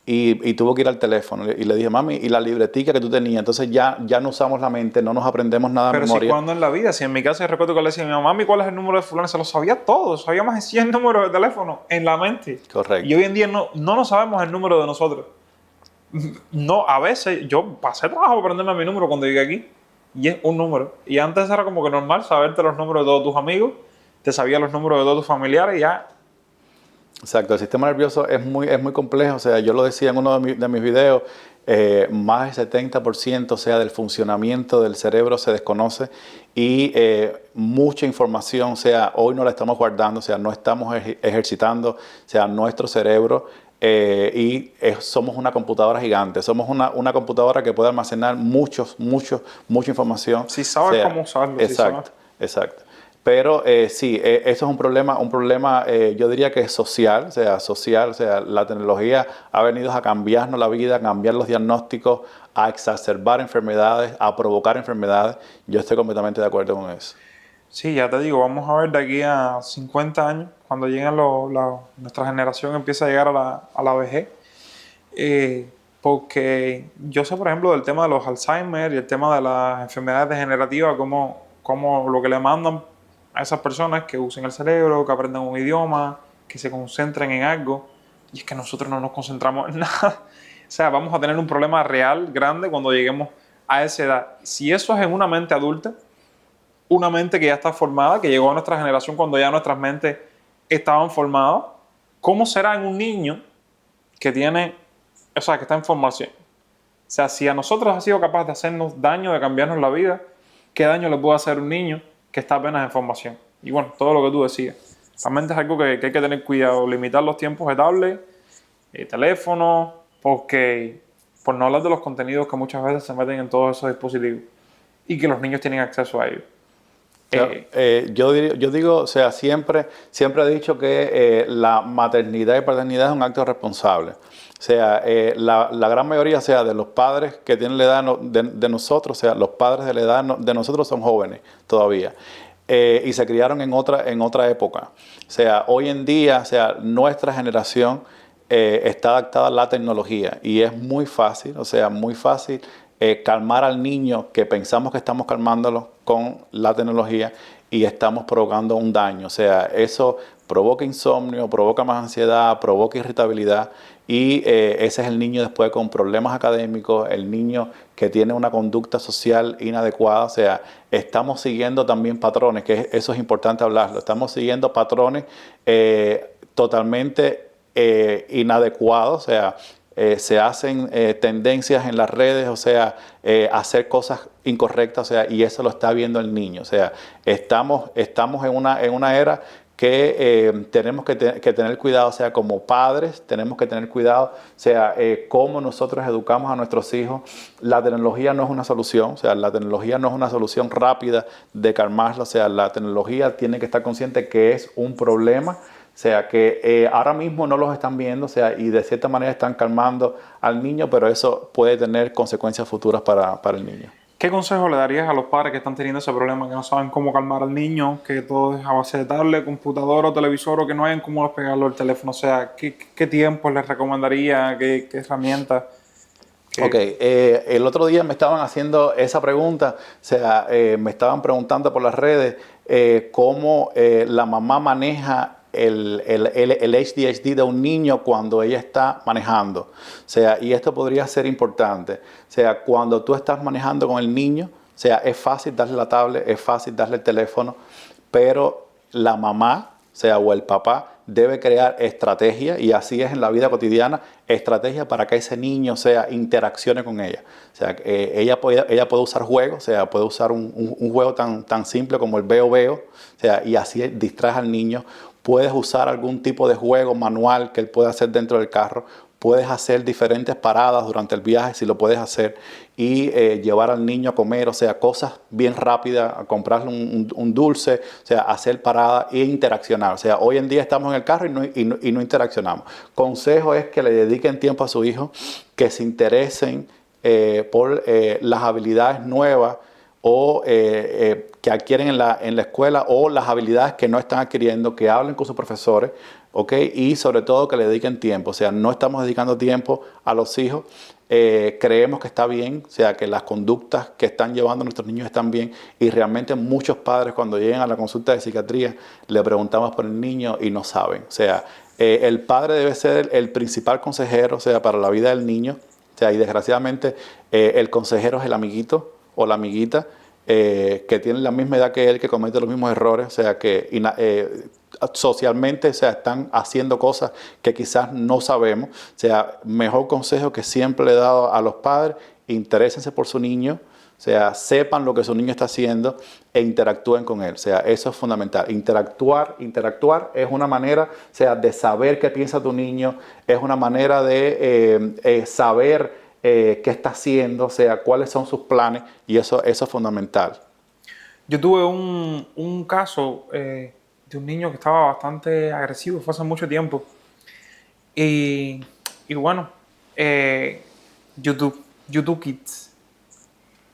Y tuvo que ir al teléfono y le dije, mami, ¿y la libretica que tú tenías? Entonces ya no usamos la mente, no nos aprendemos nada de Pero memoria. si cuando en la vida, si en mi casa yo recuerdo que le decía a mi mamá, mami, ¿cuál es el número de fulano? Se lo sabía todo, sabía más de 100 números de teléfono en la mente. Correcto. Y hoy en día no nos sabemos el número de nosotros. No, a veces yo pasé trabajo para aprenderme mi número cuando llegué aquí y es un número. Y antes era como que normal saberte los números de todos tus amigos, te sabías los números de todos tus familiares y ya. Exacto, el sistema nervioso es muy complejo. O sea, yo lo decía en uno de mis videos, más del 70%, o sea, del funcionamiento del cerebro se desconoce y mucha información, o sea, hoy no la estamos guardando, o sea, no estamos ejercitando, o sea, nuestro cerebro. Somos una computadora gigante, somos una computadora que puede almacenar mucha información. Si sabes cómo usarlo. Exacto, exacto. Pero sí, eso es un problema yo diría que es social, o sea, la tecnología ha venido a cambiarnos la vida, a cambiar los diagnósticos, a exacerbar enfermedades, a provocar enfermedades. Yo estoy completamente de acuerdo con eso. Sí, ya te digo, vamos a ver de aquí a 50 años, cuando lleguen nuestra generación empieza a llegar a la vejez. Porque yo sé, por ejemplo, del tema de los Alzheimer y el tema de las enfermedades degenerativas, como lo que le mandan a esas personas que usen el cerebro, que aprendan un idioma, que se concentren en algo. Y es que nosotros no nos concentramos en nada. O sea, vamos a tener un problema real, grande, cuando lleguemos a esa edad. Si eso es en una mente adulta, una mente que ya está formada, que llegó a nuestra generación cuando ya nuestras mentes estaban formadas, ¿cómo será en un niño que tiene, o sea, que está en formación? O sea, si a nosotros ha sido capaz de hacernos daño, de cambiarnos la vida, ¿qué daño le puede hacer un niño que está apenas en formación? Y bueno, todo lo que tú decías. Realmente es algo que hay que tener cuidado, limitar los tiempos de tablet, teléfono, porque por no hablar de los contenidos que muchas veces se meten en todos esos dispositivos y que los niños tienen acceso a ellos. Yo digo, o sea, siempre he dicho que la maternidad y paternidad es un acto responsable. O sea, la gran mayoría, o sea, de los padres que tienen la edad de nosotros, o sea, los padres de la edad de nosotros son jóvenes todavía. Y se criaron en otra época. O sea, hoy en día, o sea, nuestra generación está adaptada a la tecnología y es muy fácil, o sea, muy fácil calmar al niño que pensamos que estamos calmándolo con la tecnología y estamos provocando un daño. O sea, eso provoca insomnio, provoca más ansiedad, provoca irritabilidad y ese es el niño después con problemas académicos, el niño que tiene una conducta social inadecuada. O sea, estamos siguiendo también patrones, que eso es importante hablarlo, estamos siguiendo patrones totalmente inadecuados, o sea, se hacen tendencias en las redes, o sea, hacer cosas incorrectas, o sea, y eso lo está viendo el niño. O sea, estamos en una era que tenemos que tener cuidado, o sea, como padres tenemos que tener cuidado, o sea, cómo nosotros educamos a nuestros hijos. La tecnología no es una solución, o sea, la tecnología no es una solución rápida de calmarla, o sea, la tecnología tiene que estar consciente que es un problema. O sea, que ahora mismo no los están viendo, o sea, y de cierta manera están calmando al niño, pero eso puede tener consecuencias futuras para el niño. ¿Qué consejo le darías a los padres que están teniendo ese problema, que no saben cómo calmar al niño, que todo es a base de tablet, computador o televisor, o que no hayan cómo despegarlo del teléfono? O sea, ¿qué tiempos les recomendaría? ¿Qué herramientas? Ok, el otro día me estaban haciendo esa pregunta, o sea, me estaban preguntando por las redes cómo la mamá maneja el ADHD de un niño cuando ella está manejando. O sea, y esto podría ser importante. O sea, cuando tú estás manejando con el niño, o sea, es fácil darle la tablet, es fácil darle el teléfono, pero la mamá o sea, o el papá debe crear estrategia, y así es en la vida cotidiana, estrategia para que ese niño, o sea, interaccione con ella. O sea, ella puede usar juegos, o sea, puede usar un juego tan simple como el veo veo, o sea, y así distraes al niño. Puedes usar algún tipo de juego manual que él pueda hacer dentro del carro. Puedes hacer diferentes paradas durante el viaje, si lo puedes hacer, y llevar al niño a comer, o sea, cosas bien rápidas, a comprarle un dulce, o sea, hacer paradas e interaccionar. O sea, hoy en día estamos en el carro y no interaccionamos. Consejo es que le dediquen tiempo a su hijo, que se interesen por las habilidades nuevas o que adquieren en la escuela, o las habilidades que no están adquiriendo, que hablen con sus profesores, ¿ok? Y sobre todo que le dediquen tiempo. O sea, no estamos dedicando tiempo a los hijos. Creemos que está bien, o sea, que las conductas que están llevando nuestros niños están bien, y realmente muchos padres cuando llegan a la consulta de psiquiatría le preguntamos por el niño y no saben. O sea, el padre debe ser el principal consejero, o sea, para la vida del niño. O sea, y desgraciadamente el consejero es el amiguito o la amiguita que tiene la misma edad que él, que comete los mismos errores, o sea, que socialmente, o sea, están haciendo cosas que quizás no sabemos. O sea, mejor consejo que siempre le he dado a los padres: interésense por su niño, o sea, sepan lo que su niño está haciendo e interactúen con él. O sea, eso es fundamental. Interactuar es una manera, o sea, de saber qué piensa tu niño, es una manera de saber qué está haciendo, o sea, cuáles son sus planes, y eso es fundamental. Yo tuve un caso de un niño que estaba bastante agresivo, fue hace mucho tiempo. Y bueno, YouTube Kids.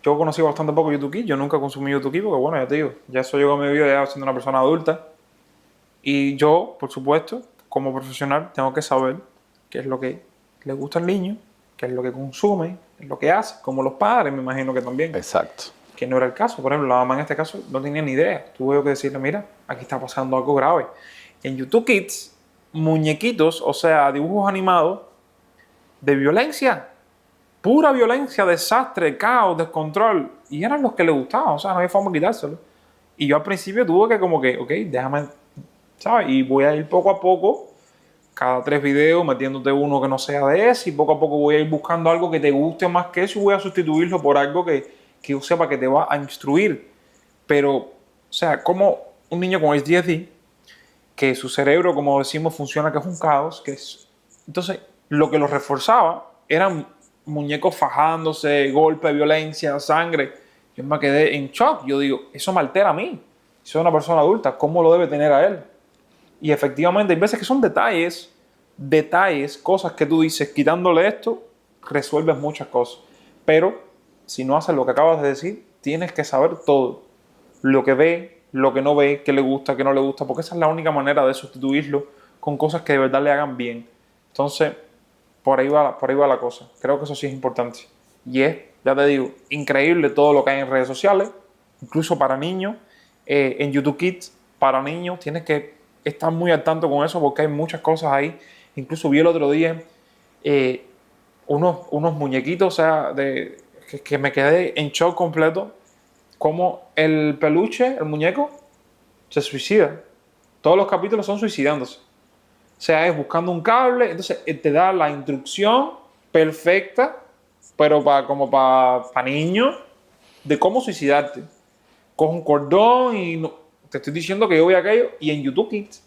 Yo conocí bastante poco YouTube Kids, yo nunca consumí YouTube Kids porque, bueno, ya te digo, ya eso llegó a mi vida ya siendo una persona adulta. Y yo, por supuesto, como profesional, tengo que saber qué es lo que le gusta al niño, qué es lo que consume, qué es lo que hace, como los padres, me imagino que también. Exacto. Que no era el caso. Por ejemplo, la mamá en este caso no tenía ni idea. Tuve que decirle, mira, aquí está pasando algo grave. En YouTube Kids, muñequitos, o sea, dibujos animados de violencia, pura violencia, desastre, caos, descontrol, y eran los que le gustaban, o sea, no había forma de quitárselo. Y yo al principio tuve que como que, ok, déjame, ¿sabes? Y voy a ir poco a poco, cada 3 videos, metiéndote uno que no sea de ese, y poco a poco voy a ir buscando algo que te guste más que eso, y voy a sustituirlo por algo que yo sepa que te va a instruir. Pero, o sea, como un niño con ADHD, que su cerebro, como decimos, funciona, que es un caos, entonces, lo que lo reforzaba eran muñecos fajándose, golpe, violencia, sangre. Yo me quedé en shock. Yo digo, eso me altera a mí. Soy una persona adulta, ¿cómo lo debe tener a él? Y efectivamente, hay veces que son detalles, cosas que tú dices, quitándole esto, resuelves muchas cosas. Pero, si no haces lo que acabas de decir, tienes que saber todo. Lo que ve, lo que no ve, qué le gusta, qué no le gusta, porque esa es la única manera de sustituirlo con cosas que de verdad le hagan bien. Entonces, por ahí va la cosa. Creo que eso sí es importante. Y es, ya te digo, increíble todo lo que hay en redes sociales, incluso para niños, en YouTube Kids, para niños, tienes que estar muy al tanto con eso porque hay muchas cosas ahí. Incluso vi el otro día unos muñequitos, o sea, que me quedé en shock completo, como el peluche, el muñeco, se suicida. Todos los capítulos son suicidándose. O sea, es buscando un cable, entonces te da la instrucción perfecta, pero como para niños, de cómo suicidarte. Coge un cordón y te estoy diciendo que yo voy a aquello, y en YouTube Kids.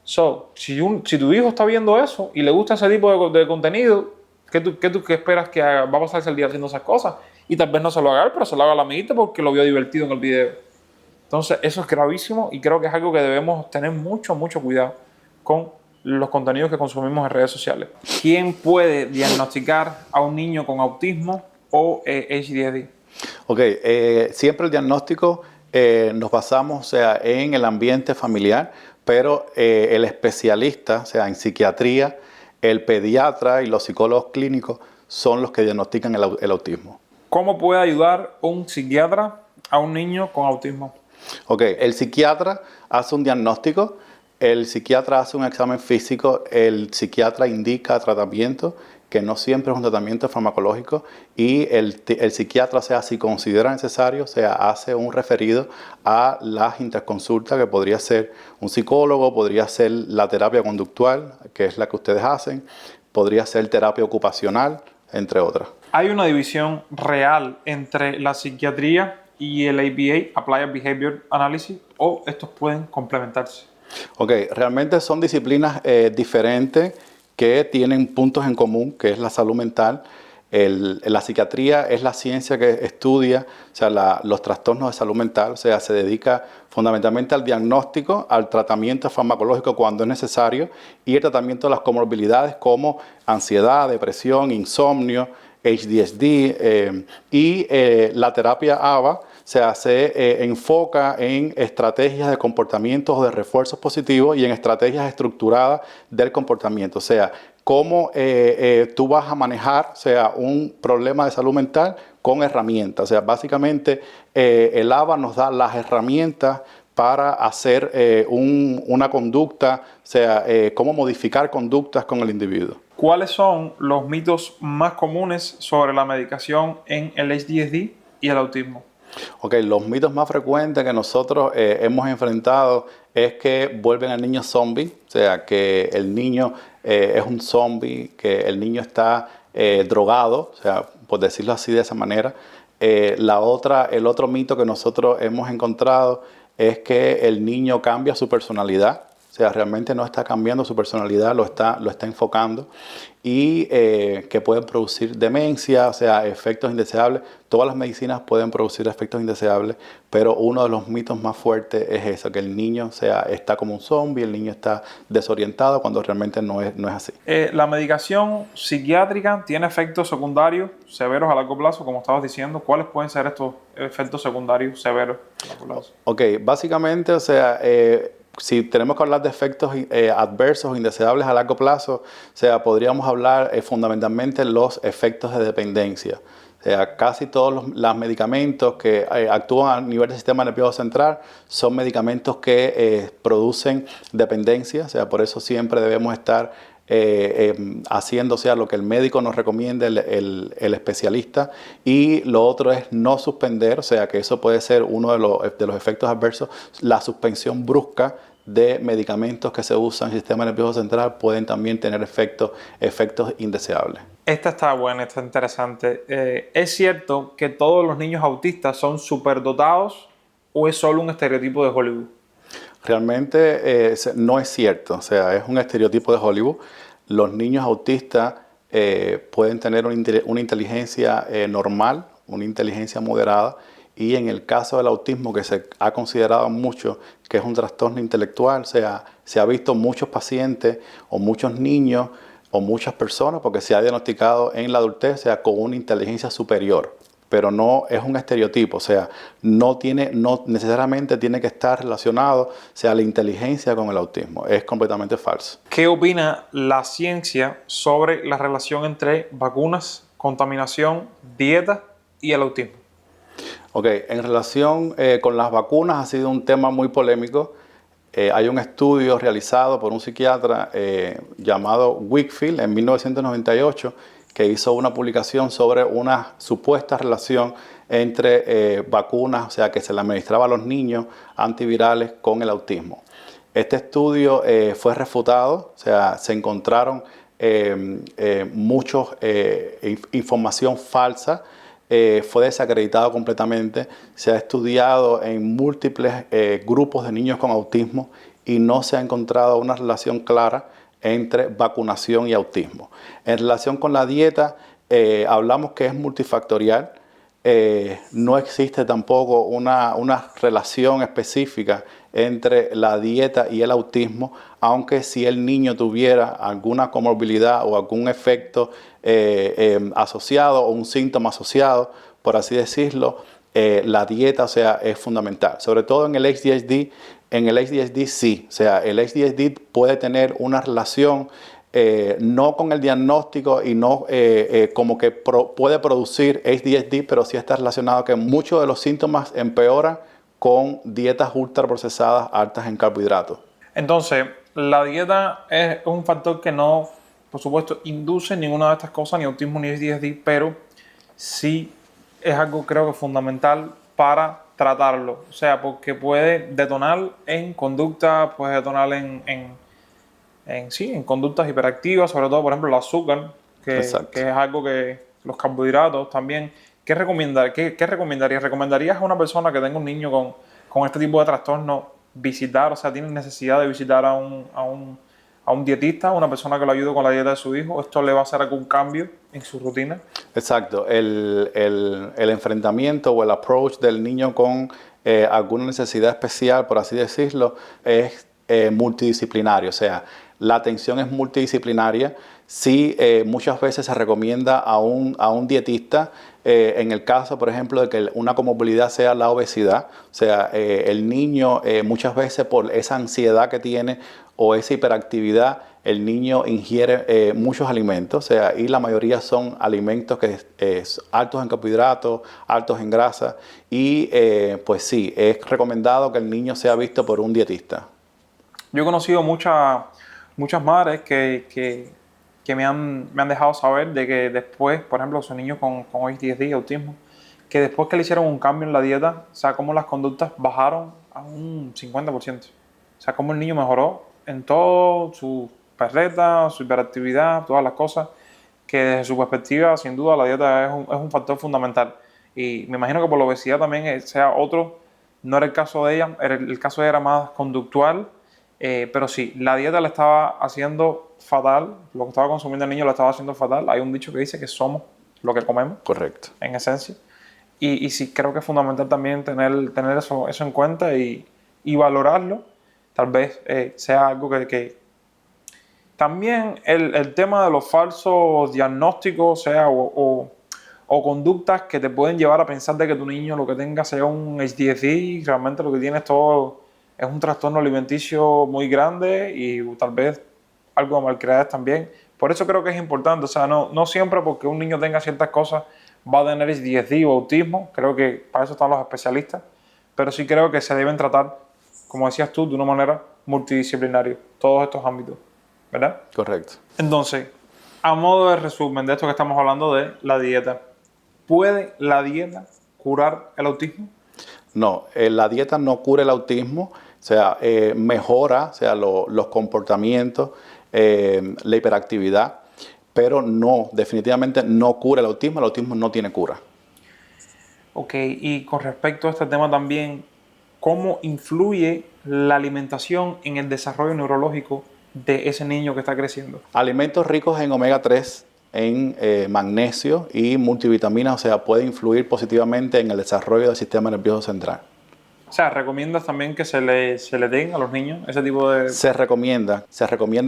Si tu hijo está viendo eso y le gusta ese tipo de contenido, ¿qué esperas que haga? Va a pasarse el día haciendo esas cosas. Y tal vez no se lo haga él, pero se lo haga a la amiguita porque lo vio divertido en el video. Entonces, eso es gravísimo y creo que es algo que debemos tener mucho cuidado con los contenidos que consumimos en redes sociales. ¿Quién puede diagnosticar a un niño con autismo o ADHD? Ok, siempre el diagnóstico nos basamos, o sea, en el ambiente familiar, pero el especialista, o sea, en psiquiatría, el pediatra y los psicólogos clínicos son los que diagnostican el autismo. ¿Cómo puede ayudar un psiquiatra a un niño con autismo? Ok, el psiquiatra hace un diagnóstico, el psiquiatra hace un examen físico, el psiquiatra indica tratamiento que no siempre es un tratamiento farmacológico y el psiquiatra, o sea, si considera necesario, o sea, hace un referido a las interconsultas, que podría ser un psicólogo, podría ser la terapia conductual, que es la que ustedes hacen, podría ser terapia ocupacional, entre otras. ¿Hay una división real entre la psiquiatría y el ABA, Applied Behavior Analysis, o estos pueden complementarse? Ok, realmente son disciplinas diferentes que tienen puntos en común, que es la salud mental. La psiquiatría es la ciencia que estudia, o sea, los trastornos de salud mental, o sea, se dedica fundamentalmente al diagnóstico, al tratamiento farmacológico cuando es necesario y el tratamiento de las comorbilidades como ansiedad, depresión, insomnio, HDSD y la terapia ABA se enfoca en estrategias de comportamientos o de refuerzos positivos y en estrategias estructuradas del comportamiento. O sea, cómo tú vas a manejar, o sea, un problema de salud mental con herramientas. O sea, básicamente el ABA nos da las herramientas para hacer una conducta, o sea, cómo modificar conductas con el individuo. ¿Cuáles son los mitos más comunes sobre la medicación en el HDSD y el autismo? Ok, los mitos más frecuentes que nosotros hemos enfrentado es que vuelven al niño zombie, o sea, que el niño es un zombie, que el niño está drogado, o sea, por decirlo así de esa manera. El otro mito que nosotros hemos encontrado es que el niño cambia su personalidad. O sea, realmente no está cambiando su personalidad, lo está enfocando y que pueden producir demencia, o sea, efectos indeseables. Todas las medicinas pueden producir efectos indeseables, pero uno de los mitos más fuertes es eso, que el niño, o sea, está como un zombie, el niño está desorientado cuando realmente no es así. La medicación psiquiátrica tiene efectos secundarios severos a largo plazo, como estabas diciendo. ¿Cuáles pueden ser estos efectos secundarios severos a largo plazo? Ok, básicamente, o sea, si tenemos que hablar de efectos adversos o indeseables a largo plazo, o sea, podríamos hablar fundamentalmente los efectos de dependencia. O sea, casi todos los medicamentos que actúan a nivel del sistema nervioso central son medicamentos que producen dependencia. O sea, por eso siempre debemos estar haciendo, o sea, lo que el médico nos recomienda, el especialista. Y lo otro es no suspender, o sea, que eso puede ser uno de los efectos adversos. La suspensión brusca de medicamentos que se usan en el sistema nervioso central pueden también tener efectos indeseables. Esta está buena, está interesante. ¿Es cierto que todos los niños autistas son superdotados o es solo un estereotipo de Hollywood? Realmente no es cierto, o sea, es un estereotipo de Hollywood. Los niños autistas pueden tener una inteligencia normal, una inteligencia moderada, y en el caso del autismo, que se ha considerado mucho que es un trastorno intelectual, o sea, se ha visto muchos pacientes o muchos niños o muchas personas, porque se ha diagnosticado en la adultez, o sea, con una inteligencia superior. Pero no es un estereotipo, o sea, no necesariamente tiene que estar relacionado, o sea, la inteligencia con el autismo. Es completamente falso. ¿Qué opina la ciencia sobre la relación entre vacunas, contaminación, dieta y el autismo? Ok, en relación con las vacunas ha sido un tema muy polémico. Hay un estudio realizado por un psiquiatra llamado Wakefield en 1998 que hizo una publicación sobre una supuesta relación entre vacunas, o sea, que se le administraba a los niños antivirales con el autismo. Este estudio fue refutado, o sea, se encontraron mucha información falsa. Fue desacreditado completamente, se ha estudiado en múltiples grupos de niños con autismo y no se ha encontrado una relación clara entre vacunación y autismo. En relación con la dieta, hablamos que es multifactorial, no existe tampoco una relación específica entre la dieta y el autismo, aunque si el niño tuviera alguna comorbilidad o algún efecto asociado o un síntoma asociado, por así decirlo, la dieta, o sea, es fundamental. Sobre todo en el HDSD, sí, o sea, el HDSD puede tener una relación no con el diagnóstico y no como que puede producir HDSD, pero sí está relacionado que muchos de los síntomas empeoran con dietas ultraprocesadas altas en carbohidratos. Entonces, la dieta es un factor que no por supuesto, induce ninguna de estas cosas, ni autismo ni ADHD, pero sí es algo creo que fundamental para tratarlo. O sea, porque puede detonar en conducta, puede detonar en conductas hiperactivas, sobre todo, por ejemplo, el azúcar, que es algo que los carbohidratos también. ¿Qué recomendarías? ¿Recomendarías a una persona que tenga un niño con este tipo de trastorno visitar, o sea, tiene necesidad de visitar a un dietista, una persona que lo ayude con la dieta de su hijo? ¿Esto le va a hacer algún cambio en su rutina? Exacto. El enfrentamiento o el approach del niño con alguna necesidad especial, por así decirlo, es multidisciplinario. O sea, la atención es multidisciplinaria. Sí, muchas veces se recomienda a un dietista en el caso, por ejemplo, de que una comorbilidad sea la obesidad. O sea, el niño muchas veces por esa ansiedad que tiene o esa hiperactividad, el niño ingiere muchos alimentos, o sea, y la mayoría son alimentos que altos en carbohidratos, altos en grasa, y pues sí, es recomendado que el niño sea visto por un dietista. Yo he conocido muchas madres que me han dejado saber de que después, por ejemplo, su niño con ADHD, autismo, que después que le hicieron un cambio en la dieta, o sea, cómo las conductas bajaron a un 50%. O sea, cómo el niño mejoró en todo, su perreta, su hiperactividad, todas las cosas, que desde su perspectiva, sin duda, la dieta es un factor fundamental. Y me imagino que por la obesidad también sea otro, no era el caso de ella, el caso de ella era más conductual, pero sí, la dieta le estaba haciendo fatal, lo que estaba consumiendo el niño lo estaba haciendo fatal. Hay un dicho que dice que somos lo que comemos. Correcto. En esencia. Y sí, creo que es fundamental también tener eso en cuenta y valorarlo. Tal vez sea algo que también el tema de los falsos diagnósticos, o conductas que te pueden llevar a pensar de que tu niño lo que tenga sea un ADHD y realmente lo que tiene es un trastorno alimenticio muy grande y tal vez algo de malcriadez también. Por eso creo que es importante, o sea, no siempre porque un niño tenga ciertas cosas va a tener ADHD o autismo. Creo que para eso están los especialistas, pero sí creo que se deben tratar, como decías tú, de una manera multidisciplinaria, todos estos ámbitos, ¿verdad? Correcto. Entonces, a modo de resumen de esto que estamos hablando de la dieta, ¿puede la dieta curar el autismo? No, la dieta no cura el autismo, o sea, mejora, o sea, los comportamientos, la hiperactividad, pero no, definitivamente no cura el autismo no tiene cura. Ok, y con respecto a este tema también, ¿cómo influye la alimentación en el desarrollo neurológico de ese niño que está creciendo? Alimentos ricos en omega 3, en magnesio y multivitaminas, o sea, puede influir positivamente en el desarrollo del sistema nervioso central. O sea, ¿recomiendas también que se le den a los niños ese tipo de...? Se recomienda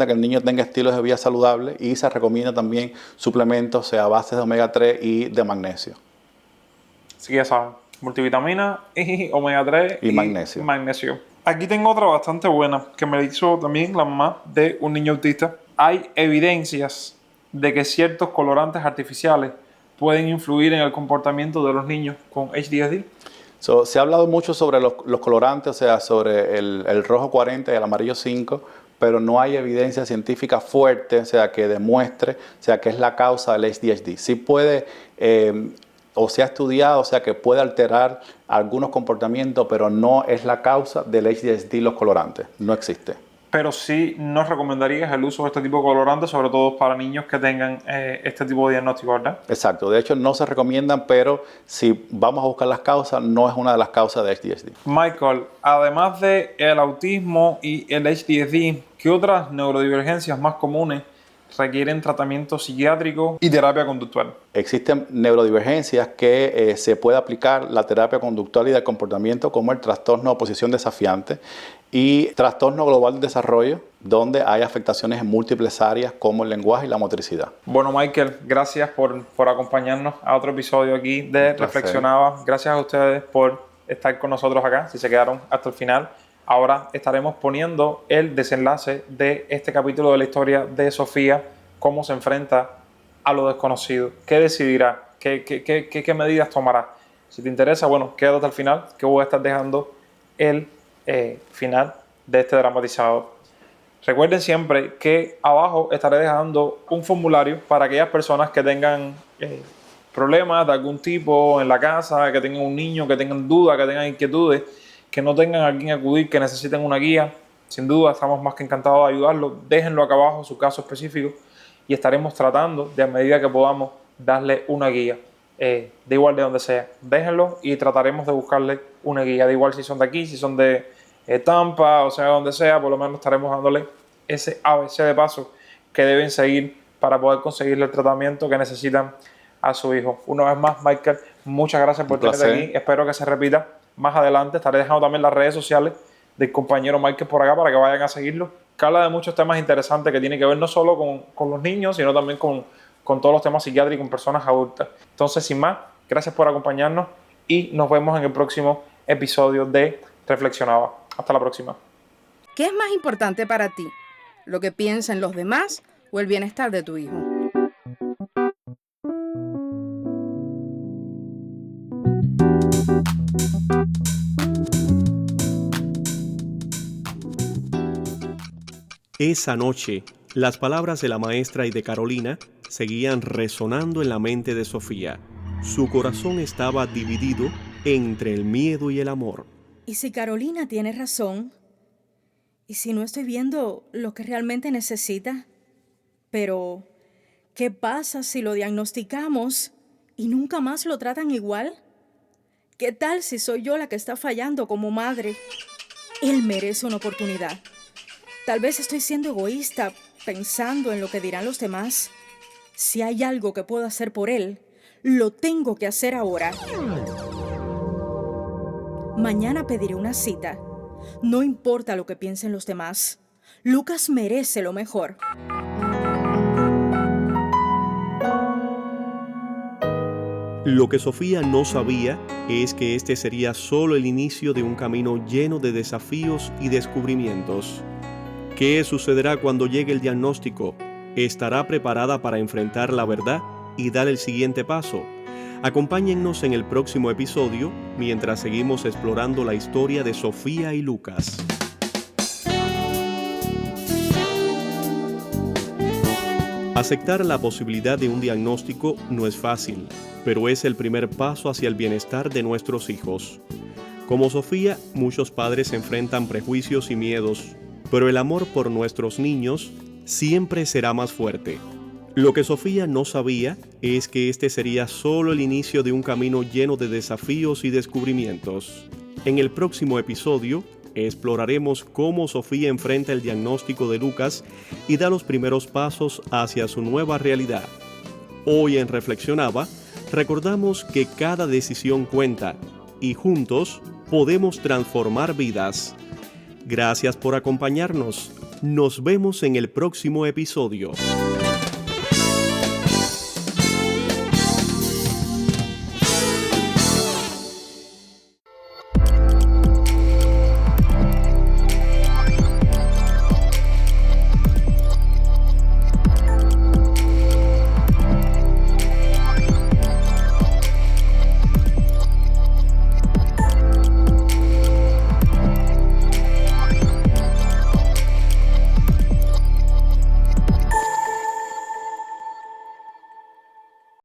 que el niño tenga estilos de vida saludables y se recomienda también suplementos, o sea, a base de omega 3 y de magnesio. Así que ya saben, multivitamina y omega 3 y magnesio. Aquí tengo otra bastante buena que me hizo también la mamá de un niño autista. Hay evidencias de que ciertos colorantes artificiales pueden influir en el comportamiento de los niños con ADHD. Se ha hablado mucho sobre los colorantes, o sea, sobre el rojo 40 y el amarillo 5, pero no hay evidencia científica fuerte, o sea, que demuestre, o sea, que es la causa del ADHD. Sí puede, o se ha estudiado, o sea, que puede alterar algunos comportamientos, pero no es la causa del ADHD los colorantes, no existe. Pero sí nos recomendarías el uso de este tipo de colorantes, sobre todo para niños que tengan este tipo de diagnóstico, ¿verdad? Exacto. De hecho, no se recomiendan, pero si vamos a buscar las causas, no es una de las causas de ADHD. Michael, además del autismo y el ADHD, ¿qué otras neurodivergencias más comunes requieren tratamiento psiquiátrico y terapia conductual? Existen neurodivergencias que se puede aplicar la terapia conductual y del comportamiento, como el trastorno de oposición desafiante y trastorno global del desarrollo, donde hay afectaciones en múltiples áreas como el lenguaje y la motricidad. Bueno, Michael, gracias por acompañarnos a otro episodio aquí de Reflexionaba. Gracias a ustedes por estar con nosotros acá, si se quedaron hasta el final. Ahora estaremos poniendo el desenlace de este capítulo de la historia de Sofía, cómo se enfrenta a lo desconocido, qué decidirá, qué medidas tomará. Si te interesa, bueno, quédate hasta el final, que voy a estar dejando el final de este dramatizador. Recuerden siempre que abajo estaré dejando un formulario para aquellas personas que tengan problemas de algún tipo en la casa, que tengan un niño, que tengan dudas, que tengan inquietudes, que no tengan a quien acudir, que necesiten una guía. Sin duda, estamos más que encantados de ayudarlos. Déjenlo acá abajo, su caso específico, y estaremos tratando de, a medida que podamos, darle una guía. Da igual de donde sea. Déjenlo y trataremos de buscarle una guía. Da igual si son de aquí, si son de Tampa, o sea, donde sea, por lo menos estaremos dándole ese ABC de paso que deben seguir para poder conseguirle el tratamiento que necesitan a su hijo. Una vez más, Michael, muchas gracias por tenerte aquí. Espero que se repita más adelante. Estaré dejando también las redes sociales del compañero Michael por acá para que vayan a seguirlo, que habla de muchos temas interesantes que tienen que ver no solo con los niños, sino también con todos los temas psiquiátricos en personas adultas. Entonces, sin más, gracias por acompañarnos y nos vemos en el próximo episodio de Reflexionaba. Hasta la próxima. ¿Qué es más importante para ti? ¿Lo que piensan los demás o el bienestar de tu hijo? Esa noche, las palabras de la maestra y de Carolina seguían resonando en la mente de Sofía. Su corazón estaba dividido entre el miedo y el amor. ¿Y si Carolina tiene razón? ¿Y si no estoy viendo lo que realmente necesita? Pero, ¿qué pasa si lo diagnosticamos y nunca más lo tratan igual? ¿Qué tal si soy yo la que está fallando como madre? Él merece una oportunidad. Tal vez estoy siendo egoísta, pensando en lo que dirán los demás. Si hay algo que puedo hacer por él, lo tengo que hacer ahora. Mañana pediré una cita. No importa lo que piensen los demás. Lucas merece lo mejor. Lo que Sofía no sabía es que este sería solo el inicio de un camino lleno de desafíos y descubrimientos. ¿Qué sucederá cuando llegue el diagnóstico? ¿Estará preparada para enfrentar la verdad y dar el siguiente paso? Acompáñennos en el próximo episodio mientras seguimos explorando la historia de Sofía y Lucas. Aceptar la posibilidad de un diagnóstico no es fácil, pero es el primer paso hacia el bienestar de nuestros hijos. Como Sofía, muchos padres enfrentan prejuicios y miedos, pero el amor por nuestros niños siempre será más fuerte. Lo que Sofía no sabía es que este sería solo el inicio de un camino lleno de desafíos y descubrimientos. En el próximo episodio, exploraremos cómo Sofía enfrenta el diagnóstico de Lucas y da los primeros pasos hacia su nueva realidad. Hoy en Reflexionaba, recordamos que cada decisión cuenta y juntos podemos transformar vidas. Gracias por acompañarnos. Nos vemos en el próximo episodio.